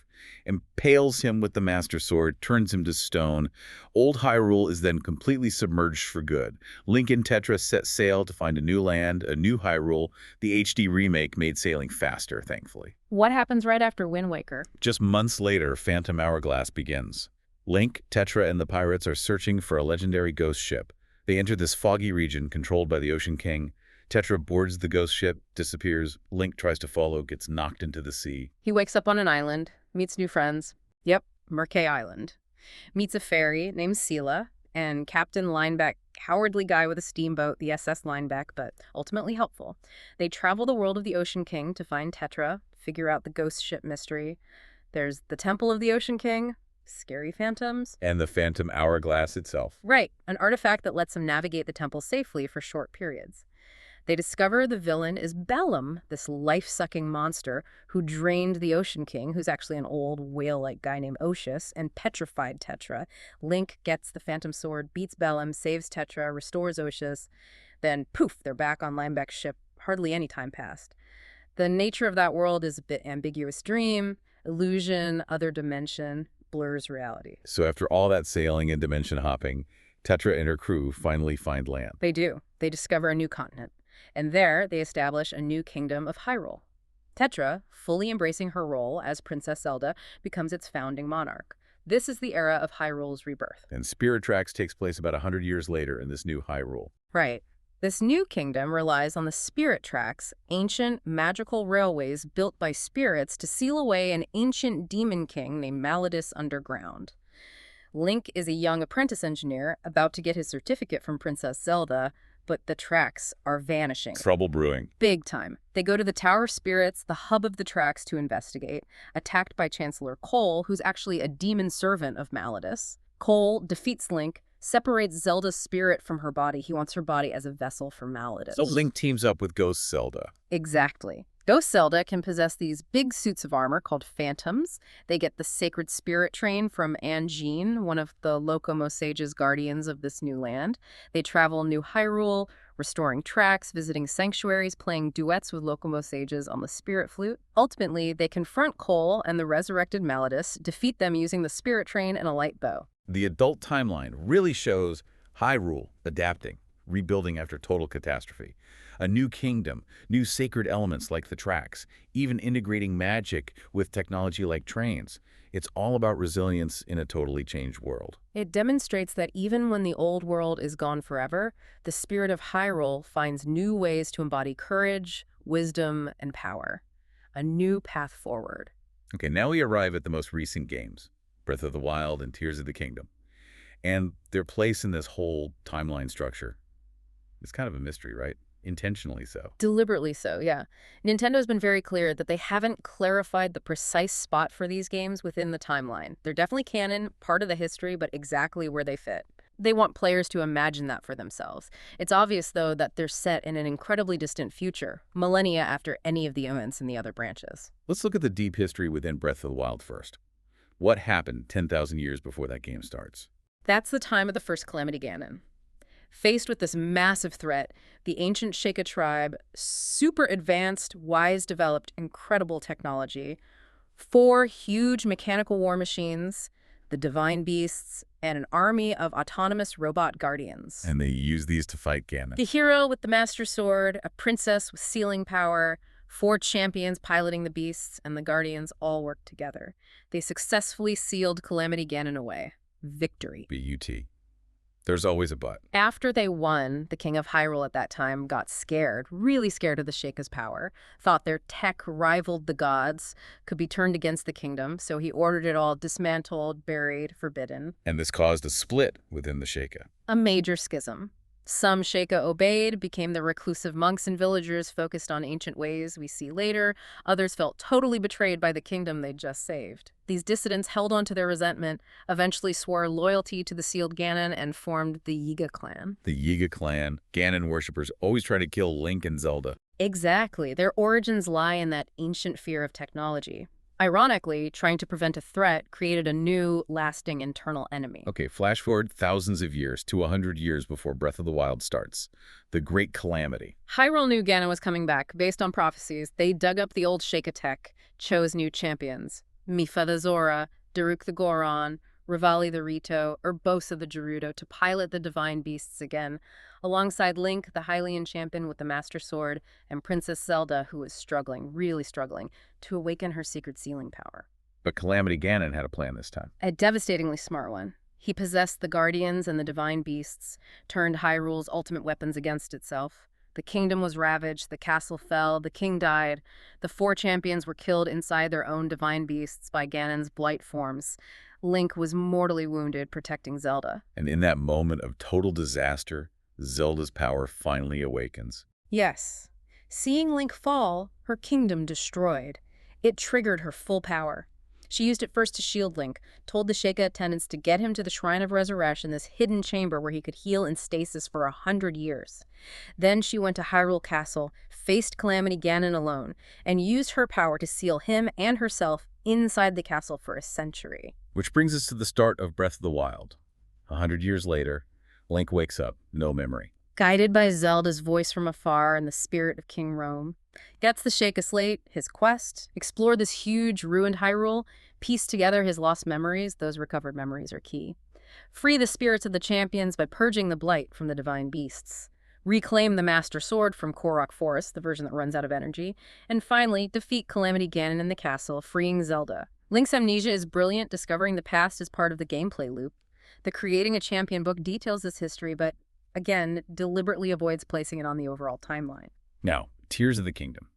impales him with the Master Sword, turns him to stone. Old Hyrule is then completely submerged for good. Link and Tetra set sail to find a new land, a new Hyrule. The HD remake made sailing faster, thankfully. What happens right after Wind Waker? Just months later, Phantom Hourglass begins. Link, Tetra, and the pirates are searching for a legendary ghost ship. They enter this foggy region controlled by the Ocean King. Tetra boards the ghost ship, disappears. Link tries to follow, gets knocked into the sea. He wakes up on an island, meets new friends. Yep, Merkay Island. Meets a fairy named Sela, and Captain Lineback, cowardly guy with a steamboat, the SS Lineback, but ultimately helpful. They travel the world of the Ocean King to find Tetra, figure out the ghost ship mystery. There's the Temple of the Ocean King, scary phantoms. And the Phantom Hourglass itself. Right, an artifact that lets them navigate the temple safely for short periods. They discover the villain is Bellum, this life-sucking monster who drained the Ocean King, who's actually an old whale-like guy named Oceus, and petrified Tetra. Link gets the Phantom Sword, beats Bellum, saves Tetra, restores Oceus. Then, poof, they're back on Lineback's ship. Hardly any time passed. The nature of that world is a bit ambiguous dream, illusion, other dimension, blurs reality. So after all that sailing and dimension hopping, Tetra and her crew finally find land. They do. They discover a new continent. And there, they establish a new kingdom of Hyrule. Tetra, fully embracing her role as Princess Zelda, becomes its founding monarch. This is the era of Hyrule's rebirth. And Spirit Tracks takes place about 100 years later in this new Hyrule. Right. This new kingdom relies on the Spirit Tracks, ancient magical railways built by spirits to seal away an ancient demon king named Malladus underground. Link is a young apprentice engineer about to get his certificate from Princess Zelda, but the tracks are vanishing. Trouble brewing. Big time. They go to the Tower of Spirits, the hub of the tracks, to investigate, attacked by Chancellor Cole, who's actually a demon servant of Malladus. Cole defeats Link, separates Zelda's spirit from her body. He wants her body as a vessel for Malladus. So Link teams up with Ghost Zelda. Exactly. Ghost Zelda can possess these big suits of armor called phantoms. They get the sacred spirit train from Anjean, one of the Locomo Sage's guardians of this new land. They travel New Hyrule, restoring tracks, visiting sanctuaries, playing duets with Locomo Sages on the spirit flute. Ultimately, they confront Cole and the resurrected Malladus, defeat them using the spirit train and a light bow. The adult timeline really shows Hyrule adapting, rebuilding after total catastrophe. A new kingdom, new sacred elements like the tracks, even integrating magic with technology like trains. It's all about resilience in a totally changed world. It demonstrates that even when the old world is gone forever, the spirit of Hyrule finds new ways to embody courage, wisdom, and power. A new path forward. Okay, now we arrive at the most recent games, Breath of the Wild and Tears of the Kingdom. And their place in this whole timeline structure. It's kind of a mystery, right? Intentionally so. Deliberately so, yeah. Nintendo's been very clear that they haven't clarified the precise spot for these games within the timeline. They're definitely canon, part of the history, but exactly where they fit. They want players to imagine that for themselves. It's obvious, though, that they're set in an incredibly distant future, millennia after any of the events in the other branches. Let's look at the deep history within Breath of the Wild first. What happened 10,000 years before that game starts? That's the time of the first Calamity Ganon. Faced with this massive threat, the ancient Sheikah tribe, super advanced, wise, developed, incredible technology, 4 huge mechanical war machines, the divine beasts, and an army of autonomous robot guardians. And they use these to fight Ganon. The hero with the Master Sword, a princess with sealing power, 4 champions piloting the beasts, and the guardians all worked together. They successfully sealed Calamity Ganon away. Victory. B-U-T. There's always a but. After they won, the king of Hyrule at that time got scared, really scared of the Sheikah's power, thought their tech rivaled the gods, could be turned against the kingdom, so he ordered it all dismantled, buried, forbidden. And this caused a split within the Sheikah. A major schism. Some Sheikah obeyed, became the reclusive monks and villagers focused on ancient ways we see later. Others felt totally betrayed by the kingdom they'd just saved. These dissidents held on to their resentment, eventually swore loyalty to the sealed Ganon, and formed the Yiga clan. The Yiga clan, Ganon worshippers always try to kill Link and Zelda. Exactly. Their origins lie in that ancient fear of technology. Ironically, trying to prevent a threat created a new, lasting internal enemy. Okay, flash forward thousands of years to 100 years before Breath of the Wild starts. The Great Calamity. Hyrule knew Ganon was coming back. Based on prophecies, they dug up the old Sheikah tech, chose new champions. Mipha the Zora, Daruk the Goron, Revali the Rito, Urbosa the Gerudo to pilot the divine beasts again, alongside Link, the Hylian champion with the Master Sword, and Princess Zelda, who was struggling, really struggling, to awaken her secret sealing power. But Calamity Ganon had a plan this time. A devastatingly smart one. He possessed the Guardians and the divine beasts, turned Hyrule's ultimate weapons against itself. The kingdom was ravaged, the castle fell, the king died. The 4 champions were killed inside their own divine beasts by Ganon's blight forms. Link was mortally wounded protecting Zelda. And in that moment of total disaster, Zelda's power finally awakens. Yes. Seeing Link fall, her kingdom destroyed. It triggered her full power. She used it first to shield Link, told the Sheikah attendants to get him to the Shrine of Resurrection, this hidden chamber where he could heal in stasis for 100 years. Then she went to Hyrule Castle, faced Calamity Ganon alone, and used her power to seal him and herself inside the castle for a century. Which brings us to the start of Breath of the Wild. 100 years later, Link wakes up, no memory. Guided by Zelda's voice from afar and the spirit of King Rome, gets the Sheikah slate, his quest, explore this huge, ruined Hyrule, piece together his lost memories. Those recovered memories are key. Free the spirits of the champions by purging the blight from the divine beasts. Reclaim the Master Sword from Korok Forest, the version that runs out of energy. And finally, defeat Calamity Ganon in the castle, freeing Zelda. Link's amnesia is brilliant. Discovering the past is part of the gameplay loop. The Creating a Champion book details this history, but again, deliberately avoids placing it on the overall timeline. Now, Tears of the Kingdom.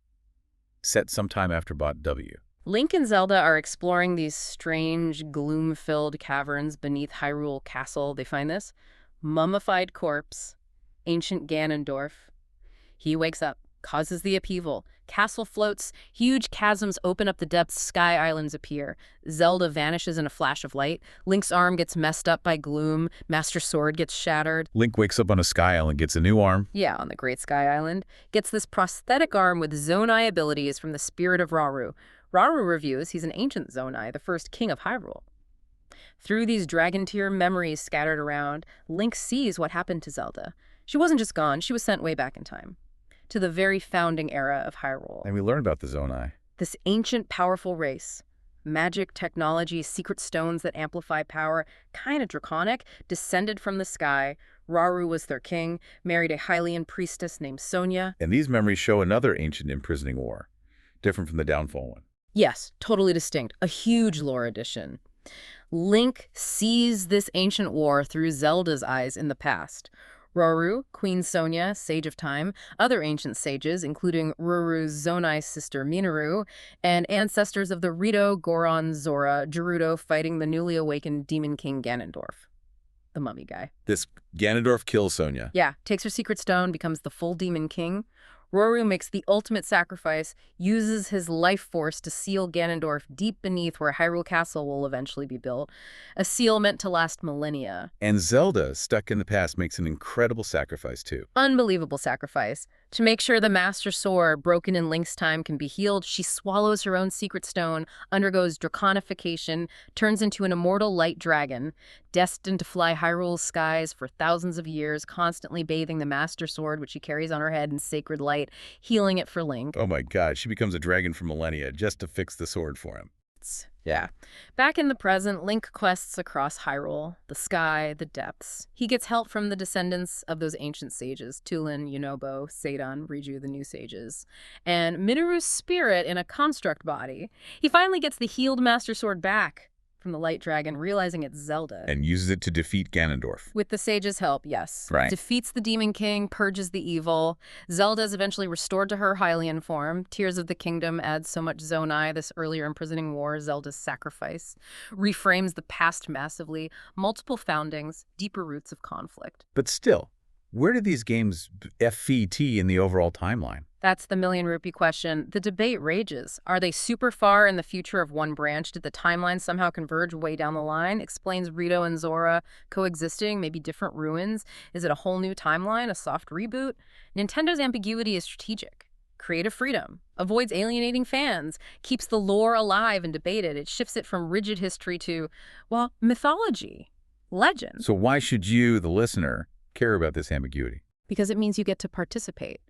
Set sometime after Bot W. Link and Zelda are exploring these strange, gloom-filled caverns beneath Hyrule Castle. They find this mummified corpse, ancient Ganondorf. He wakes up, causes the upheaval. Castle floats, huge chasms open up the depths, sky islands appear. Zelda vanishes in a flash of light. Link's arm gets messed up by gloom. Master Sword gets shattered. Link wakes up on a sky island, gets a new arm. Yeah, on the Great Sky Island. Gets this prosthetic arm with Zonai abilities from the spirit of Rauru. Rauru reviews he's an ancient Zonai, the first king of Hyrule. Through these dragon tear memories scattered around, Link sees what happened to Zelda. She wasn't just gone, she was sent way back in time, to the very founding era of Hyrule. And we learn about the Zonai. This ancient, powerful race. Magic, technology, secret stones that amplify power, kind of draconic, descended from the sky. Rauru was their king, married a Hylian priestess named Sonia. And these memories show another ancient imprisoning war, different from the Downfall one. Yes, totally distinct. A huge lore addition. Link sees this ancient war through Zelda's eyes in the past. Rauru, Queen Sonia, Sage of Time, other ancient sages, including Ruru's Zonai sister Minoru, and ancestors of the Rito, Goron, Zora, Gerudo fighting the newly awakened Demon King Ganondorf. The mummy guy. This Ganondorf kills Sonia. Yeah, takes her secret stone, becomes the full Demon King. Rauru makes the ultimate sacrifice, uses his life force to seal Ganondorf deep beneath where Hyrule Castle will eventually be built, a seal meant to last millennia. And Zelda, stuck in the past, makes an incredible sacrifice too. Unbelievable sacrifice. To make sure the Master Sword, broken in Link's time, can be healed, she swallows her own secret stone, undergoes draconification, turns into an immortal light dragon, destined to fly Hyrule's skies for thousands of years, constantly bathing the Master Sword, which she carries on her head in sacred light, healing it for Link. Oh my god, she becomes a dragon for millennia just to fix the sword for him. Yeah. Back in the present, Link quests across Hyrule, the sky, the depths. He gets help from the descendants of those ancient sages, Tulin, Yunobo, Sadon, Riju, the new sages, and Minoru's spirit in a construct body. He finally gets the healed Master Sword back from the Light Dragon, realizing it's Zelda. And uses it to defeat Ganondorf. With the sage's help, yes. Right. Defeats the Demon King, purges the evil. Zelda is eventually restored to her Hylian form. Tears of the Kingdom adds so much Zonai, this earlier imprisoning war, Zelda's sacrifice. Reframes the past massively. Multiple foundings, deeper roots of conflict. But still, Where do these games FET in the overall timeline? That's the million rupee question. The debate rages. Are they super far in the future of one branch? Did the timeline somehow converge way down the line? Explains Rito and Zora coexisting, maybe different ruins? Is it a whole new timeline, a soft reboot? Nintendo's ambiguity is strategic. Creative freedom, avoids alienating fans, keeps the lore alive and debated. It shifts it from rigid history to, well, mythology, legend. So why should you, the listener, care about this ambiguity? Because it means you get to participate.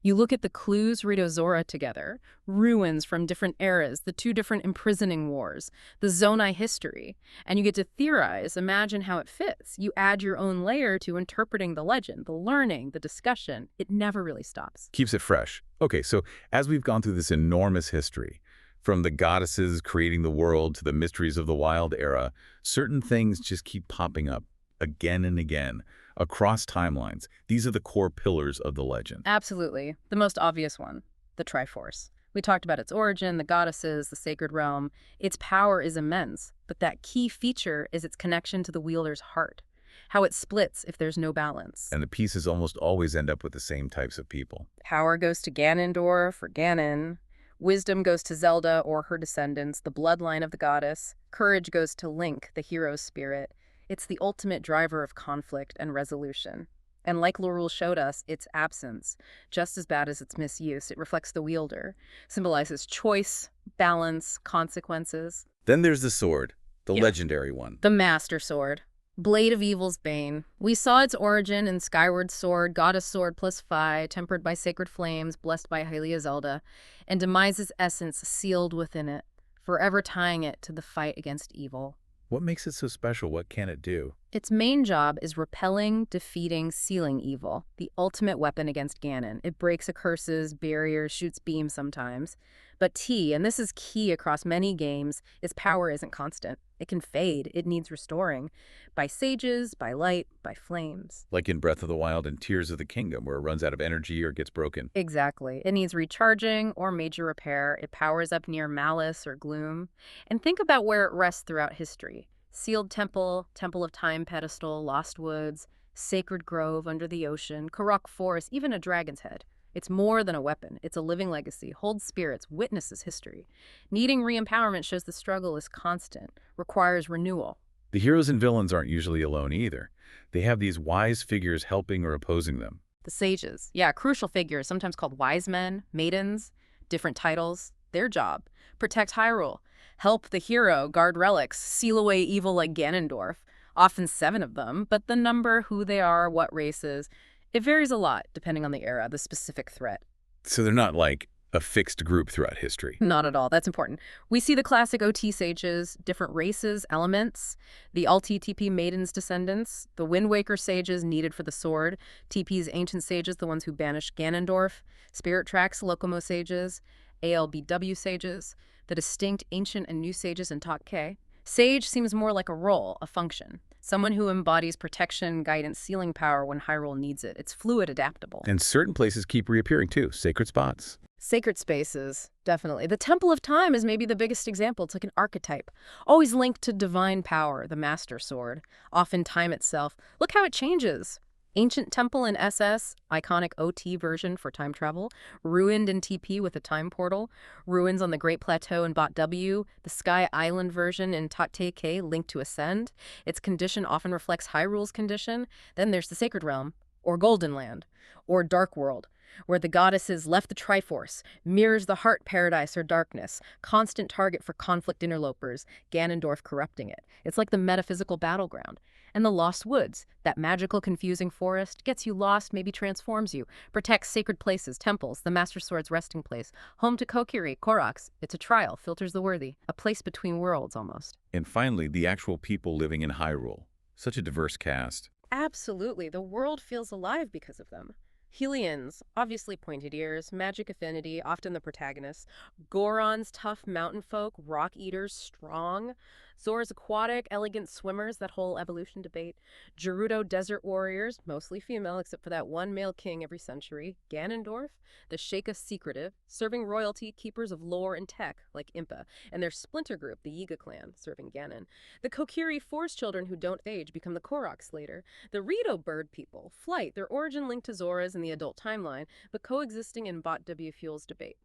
You look at the clues Rito Zora together, ruins from different eras, the two different imprisoning wars, the Zonai history, and you get to theorize, imagine how it fits. You add your own layer to interpreting the legend, the learning, the discussion. It never really stops. Keeps it fresh. Okay, so as we've gone through this enormous history, from the goddesses creating the world to the mysteries of the wild era, certain things just keep popping up again and again. Across timelines, these are the core pillars of the legend. Absolutely. The most obvious one, the Triforce. We talked about its origin, the goddesses, the sacred realm. Its power is immense, but that key feature is its connection to the wielder's heart, how it splits if there's no balance. And the pieces almost always end up with the same types of people. Power goes to Ganondorf or Ganon. Wisdom goes to Zelda or her descendants, the bloodline of the goddess. Courage goes to Link, the hero's spirit. It's the ultimate driver of conflict and resolution. And like Lorule showed us, its absence, just as bad as its misuse, it reflects the wielder, symbolizes choice, balance, consequences. Then there's the sword, the legendary one. The Master Sword. Blade of Evil's Bane. We saw its origin in Skyward Sword, Goddess Sword plus Phi, tempered by sacred flames, blessed by Hylia Zelda, and Demise's essence sealed within it, forever tying it to the fight against evil. What makes it so special? What can it do? Its main job is repelling, defeating, sealing evil, the ultimate weapon against Ganon. It breaks curses, barriers, shoots beams sometimes. But T, and this is key across many games, its power isn't constant. It can fade. It needs restoring. By sages, by light, by flames. Like in Breath of the Wild and Tears of the Kingdom, where it runs out of energy or gets broken. Exactly. It needs recharging or major repair. It powers up near malice or gloom. And think about where it rests throughout history. Sealed Temple, Temple of Time Pedestal, Lost Woods, Sacred Grove under the ocean, Korok Forest, even a Dragon's Head. It's more than a weapon. It's a living legacy, holds spirits, witnesses history. Needing re-empowerment shows the struggle is constant, requires renewal. The heroes and villains aren't usually alone either. They have these wise figures helping or opposing them. The sages. Yeah, crucial figures, sometimes called wise men, maidens, different titles. Their job, protect Hyrule, help the hero guard relics, seal away evil like Ganondorf. Often 7 of them, but the number, who they are, what races, it varies a lot depending on the era, the specific threat. So they're not like a fixed group throughout history. Not at all. That's important. We see the classic OT sages, different races, elements, the Alti TP maidens descendants, the Wind Waker sages needed for the sword, TP's ancient sages, the ones who banished Ganondorf, Spirit Tracks, Lokomo sages, ALBW sages, the distinct ancient and new sages in Talk K. Sage seems more like a role, a function. Someone who embodies protection, guidance, sealing power when Hyrule needs it. It's fluid, adaptable. And certain places keep reappearing too, sacred spots. Sacred spaces, definitely. The Temple of Time is maybe the biggest example. It's like an archetype, always linked to divine power, the Master Sword, often time itself. Look how it changes. Ancient Temple in SS, iconic OT version for time travel, ruined in TP with a time portal, ruins on the Great Plateau in Bot W, the Sky Island version in Tate K linked to Ascend. Its condition often reflects Hyrule's condition. Then there's the Sacred Realm, or Golden Land, or Dark World, where the goddesses left the Triforce, mirrors the heart paradise or darkness, constant target for conflict interlopers, Ganondorf corrupting it. It's like the metaphysical battleground. And the Lost Woods, that magical, confusing forest, gets you lost, maybe transforms you, protects sacred places, temples, the Master Sword's resting place, home to Kokiri, Koroks. It's a trial, filters the worthy, a place between worlds almost. And finally, the actual people living in Hyrule. Such a diverse cast. Absolutely. The world feels alive because of them. Hylians, obviously pointed ears, magic affinity, often the protagonists. Gorons, tough mountain folk, rock eaters, strong. Zora's aquatic, elegant swimmers, that whole evolution debate. Gerudo desert warriors, mostly female except for that one male king every century. Ganondorf, the Sheikah secretive, serving royalty, keepers of lore and tech, like Impa. And their splinter group, the Yiga clan, serving Ganon. The Kokiri forest children who don't age become the Koroks later. The Rito bird people, flight, their origin linked to Zora's in the adult timeline, but coexisting in Bot W. Fuel's debate.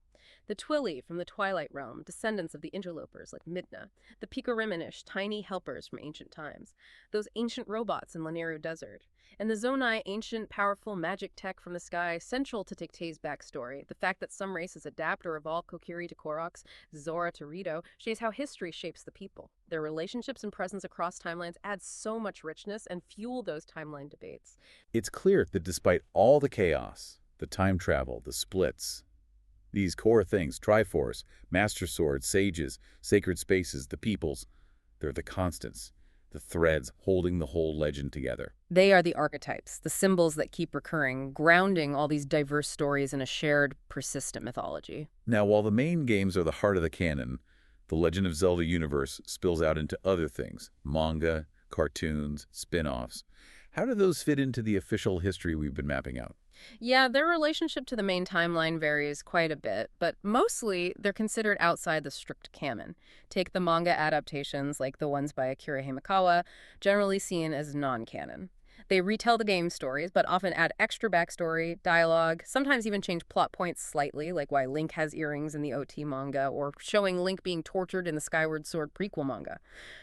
The Twili from the Twilight Realm, descendants of the interlopers like Midna. The Pikoriminish, tiny helpers from ancient times. Those ancient robots in Lanayru Desert. And the Zonai, ancient, powerful magic tech from the sky, central to Tiktei's backstory. The fact that some races adapt or evolve Kokiri to Koroks, Zora to Rito, shows how history shapes the people. Their relationships and presence across timelines add so much richness and fuel those timeline debates. It's clear that despite all the chaos, the time travel, the splits, these core things, Triforce, Master Swords, Sages, Sacred Spaces, the peoples, they're the constants, the threads holding the whole legend together. They are the archetypes, the symbols that keep recurring, grounding all these diverse stories in a shared, persistent mythology. Now, while the main games are the heart of the canon, the Legend of Zelda universe spills out into other things, manga, cartoons, spin-offs. How do those fit into the official history we've been mapping out? Yeah, their relationship to the main timeline varies quite a bit, but mostly they're considered outside the strict canon. Take the manga adaptations, like the ones by Akira Himekawa, generally seen as non-canon. They retell the game stories, but often add extra backstory, dialogue, sometimes even change plot points slightly, like why Link has earrings in the OT manga, or showing Link being tortured in the Skyward Sword prequel manga.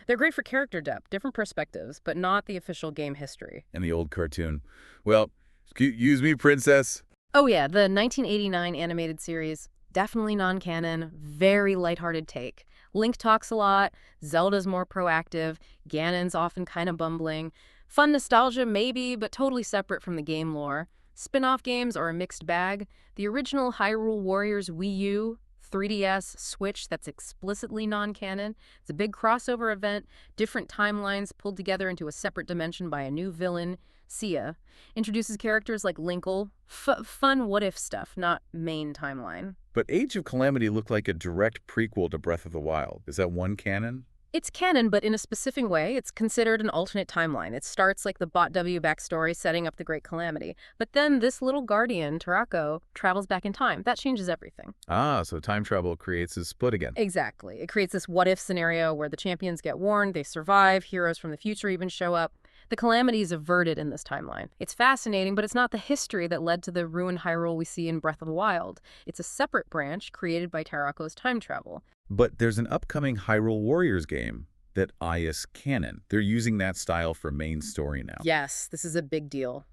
They're great for character depth, different perspectives, but not the official game history. And the old cartoon, well, excuse me, princess. Oh yeah, the 1989 animated series, definitely non-canon, very lighthearted take. Link talks a lot, Zelda's more proactive, Ganon's often kind of bumbling. Fun nostalgia maybe, but totally separate from the game lore. Spin-off games are a mixed bag. The original Hyrule Warriors Wii U, 3DS, Switch, that's explicitly non-canon. It's a big crossover event, different timelines pulled together into a separate dimension by a new villain, Sia. Introduces characters like Linkle. Fun what-if stuff, not main timeline. But Age of Calamity looked like a direct prequel to Breath of the Wild. Is that one canon? It's canon, but in a specific way. It's considered an alternate timeline. It starts like the Bot W backstory setting up the Great Calamity. But then this little guardian, Tarako, travels back in time. That changes everything. Ah, so time travel creates a split again. Exactly. It creates this what-if scenario where the champions get warned, they survive, heroes from the future even show up. The calamity is averted in this timeline. It's fascinating, but it's not the history that led to the ruined Hyrule we see in Breath of the Wild. It's a separate branch created by Tarako's time travel. But there's an upcoming Hyrule Warriors game that is canon. They're using that style for main story now. Yes, this is a big deal.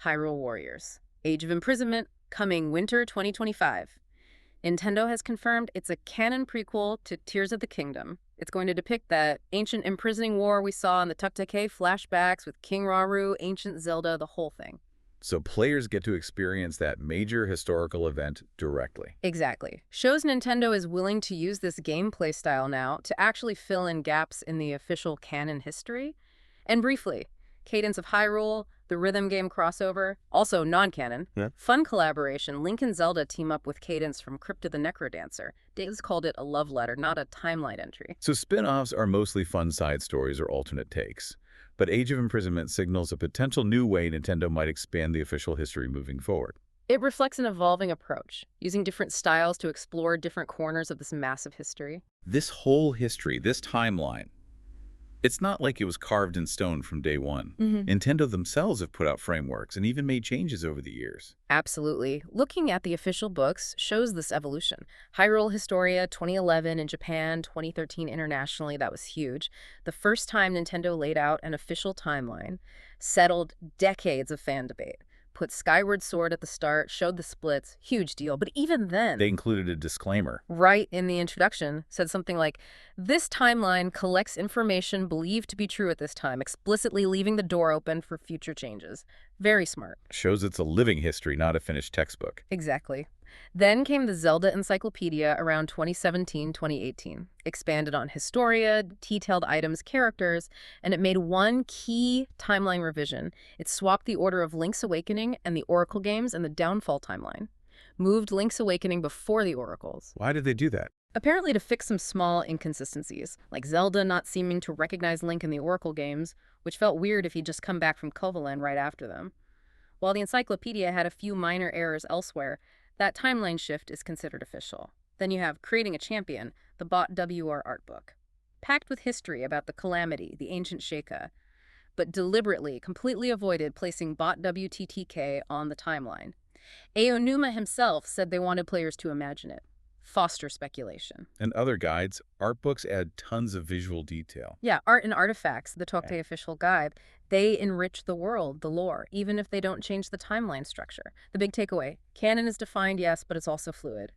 Hyrule Warriors. Age of Imprisonment, coming winter 2025. Nintendo has confirmed it's a canon prequel to Tears of the Kingdom. It's going to depict that ancient imprisoning war we saw in the Tuktake flashbacks with King Rauru, ancient Zelda, the whole thing. So players get to experience that major historical event directly. Exactly. Shows Nintendo is willing to use this gameplay style now to actually fill in gaps in the official canon history. And briefly, Cadence of Hyrule, the rhythm game crossover, also non-canon. Yeah. Fun collaboration, Link and Zelda team up with Cadence from Crypt of the Necrodancer. Dave's called it a love letter, not a timeline entry. So spin-offs are mostly fun side stories or alternate takes. But Age of Imprisonment signals a potential new way Nintendo might expand the official history moving forward. It reflects an evolving approach, using different styles to explore different corners of this massive history. This whole history, this timeline, it's not like it was carved in stone from day one. Nintendo themselves have put out frameworks and even made changes over the years. Absolutely. Looking at the official books shows this evolution. Hyrule Historia 2011 in Japan, 2013 internationally, that was huge. The first time Nintendo laid out an official timeline, settled decades of fan debate. Put Skyward Sword at the start, showed the splits, huge deal. But even then, They included a disclaimer. right in the introduction, said something like, this timeline collects information believed to be true at this time, explicitly leaving the door open for future changes. Very smart. Shows it's a living history, not a finished textbook. Exactly. Then came the Zelda Encyclopedia around 2017-2018. Expanded on Historia, detailed items, characters, and it made one key timeline revision. It swapped the order of Link's Awakening and the Oracle games and the Downfall timeline. Moved Link's Awakening before the Oracles. Why did they do that? Apparently to fix some small inconsistencies, like Zelda not seeming to recognize Link in the Oracle games, which felt weird if he'd just come back from Kovalan right after them. While the encyclopedia had a few minor errors elsewhere, that timeline shift is considered official. Then you have Creating a Champion, the Bot WR art book, packed with history about the Calamity, the ancient Sheikah, but deliberately, completely avoided placing Bot WTTK on the timeline. Aonuma himself said they wanted players to imagine it, foster speculation. And other guides, art books add tons of visual detail. Yeah, Art and Artifacts, the Tokte official guide, they enrich the world, the lore, even if they don't change the timeline structure. The big takeaway, canon is defined, yes, but it's also fluid.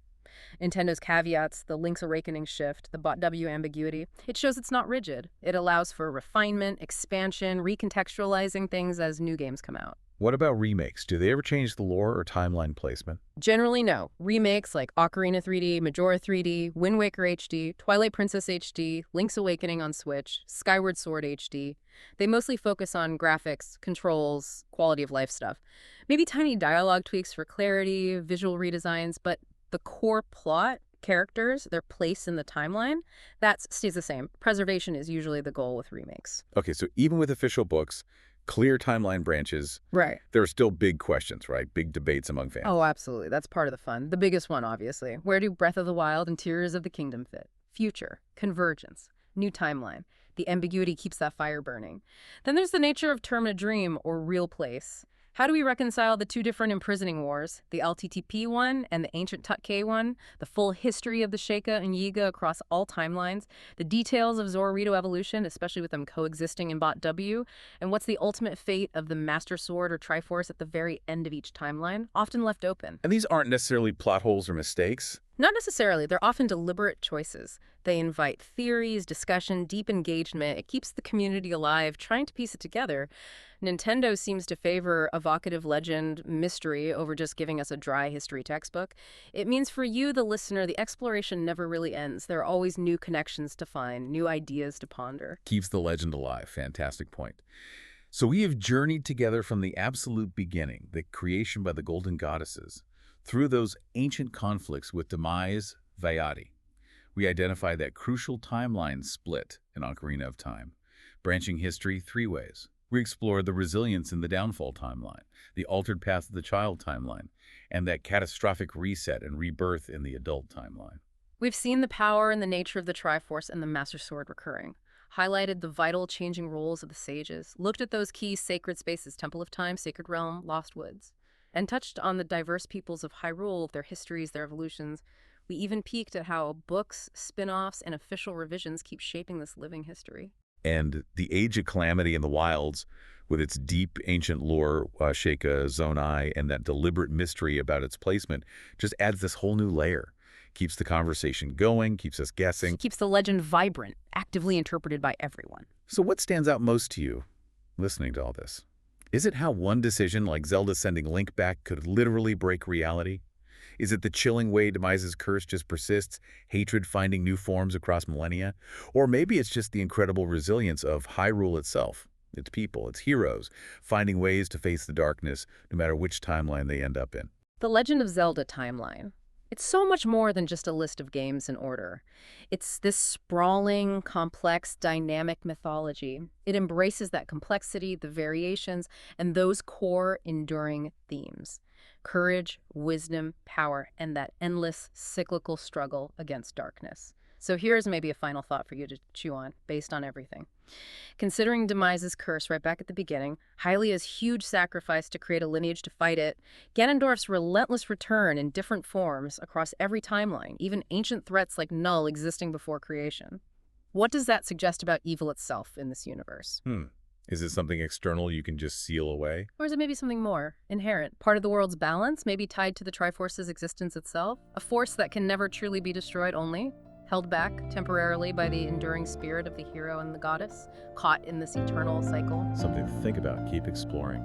Nintendo's caveats, the Link's Awakening shift, the Bot W ambiguity, it shows it's not rigid. It allows for refinement, expansion, recontextualizing things as new games come out. What about remakes? Do they ever change the lore or timeline placement? Generally, no. Remakes like Ocarina 3D, Majora 3D, Wind Waker HD, Twilight Princess HD, Link's Awakening on Switch, Skyward Sword HD, they mostly focus on graphics, controls, quality of life stuff. Maybe tiny dialogue tweaks for clarity, visual redesigns, but the core plot, characters, their place in the timeline, that stays the same. Preservation is usually the goal with remakes. Okay, so even with official books, clear timeline branches, Right. there are still big questions, right? Big debates among fans. Oh, absolutely. That's part of the fun. The biggest one, obviously. Where do Breath of the Wild and Tears of the Kingdom fit? Future, convergence, new timeline. The ambiguity keeps that fire burning. Then there's the nature of Term a Dream or real place. How do we reconcile the two different imprisoning wars, the LTTP one and the ancient Tutkay one, the full history of the Sheikah and Yiga across all timelines, the details of Zororito evolution, especially with them coexisting in Bot W, and what's the ultimate fate of the Master Sword or Triforce at the very end of each timeline, often left open? And these aren't necessarily plot holes or mistakes. Not necessarily. They're often deliberate choices. They invite theories, discussion, deep engagement. It keeps the community alive, trying to piece it together. Nintendo seems to favor evocative legend, mystery, over just giving us a dry history textbook. It means for you, the listener, the exploration never really ends. There are always new connections to find, new ideas to ponder. Keeps the legend alive. Fantastic point. So we have journeyed together from the absolute beginning, the creation by the golden goddesses, through those ancient conflicts with Demise, Vayati. We identify that crucial timeline split in Ocarina of Time, branching history three ways. We explored the resilience in the downfall timeline, the altered path of the child timeline, and that catastrophic reset and rebirth in the adult timeline. We've seen the power and the nature of the Triforce and the Master Sword recurring, highlighted the vital changing roles of the sages, looked at those key sacred spaces, Temple of Time, Sacred Realm, Lost Woods, and touched on the diverse peoples of Hyrule, their histories, their evolutions. We even peeked at how books, spin-offs, and official revisions keep shaping this living history. And the Age of Calamity in the Wilds, with its deep ancient lore, Sheikah, Zonai, and that deliberate mystery about its placement, just adds this whole new layer. Keeps the conversation going, keeps us guessing. Keeps the legend vibrant, actively interpreted by everyone. So what stands out most to you, listening to all this? Is it how one decision, like Zelda sending Link back, could literally break reality? Is it the chilling way Demise's curse just persists, hatred finding new forms across millennia? Or maybe it's just the incredible resilience of Hyrule itself, its people, its heroes, finding ways to face the darkness no matter which timeline they end up in. The Legend of Zelda timeline. It's so much more than just a list of games in order. It's this sprawling, complex, dynamic mythology. It embraces that complexity, the variations, and those core, enduring themes. Courage, wisdom, power, and that endless, cyclical struggle against darkness. So here's maybe a final thought for you to chew on, based on everything. Considering Demise's curse right back at the beginning, Hylia's huge sacrifice to create a lineage to fight it, Ganondorf's relentless return in different forms across every timeline, even ancient threats like Null existing before creation. What does that suggest about evil itself in this universe? Is it something external you can just seal away? Or is it maybe something more, inherent, part of the world's balance, maybe tied to the Triforce's existence itself? A force that can never truly be destroyed, only held back temporarily by the enduring spirit of the hero and the goddess, caught in this eternal cycle? Something to think about. Keep exploring.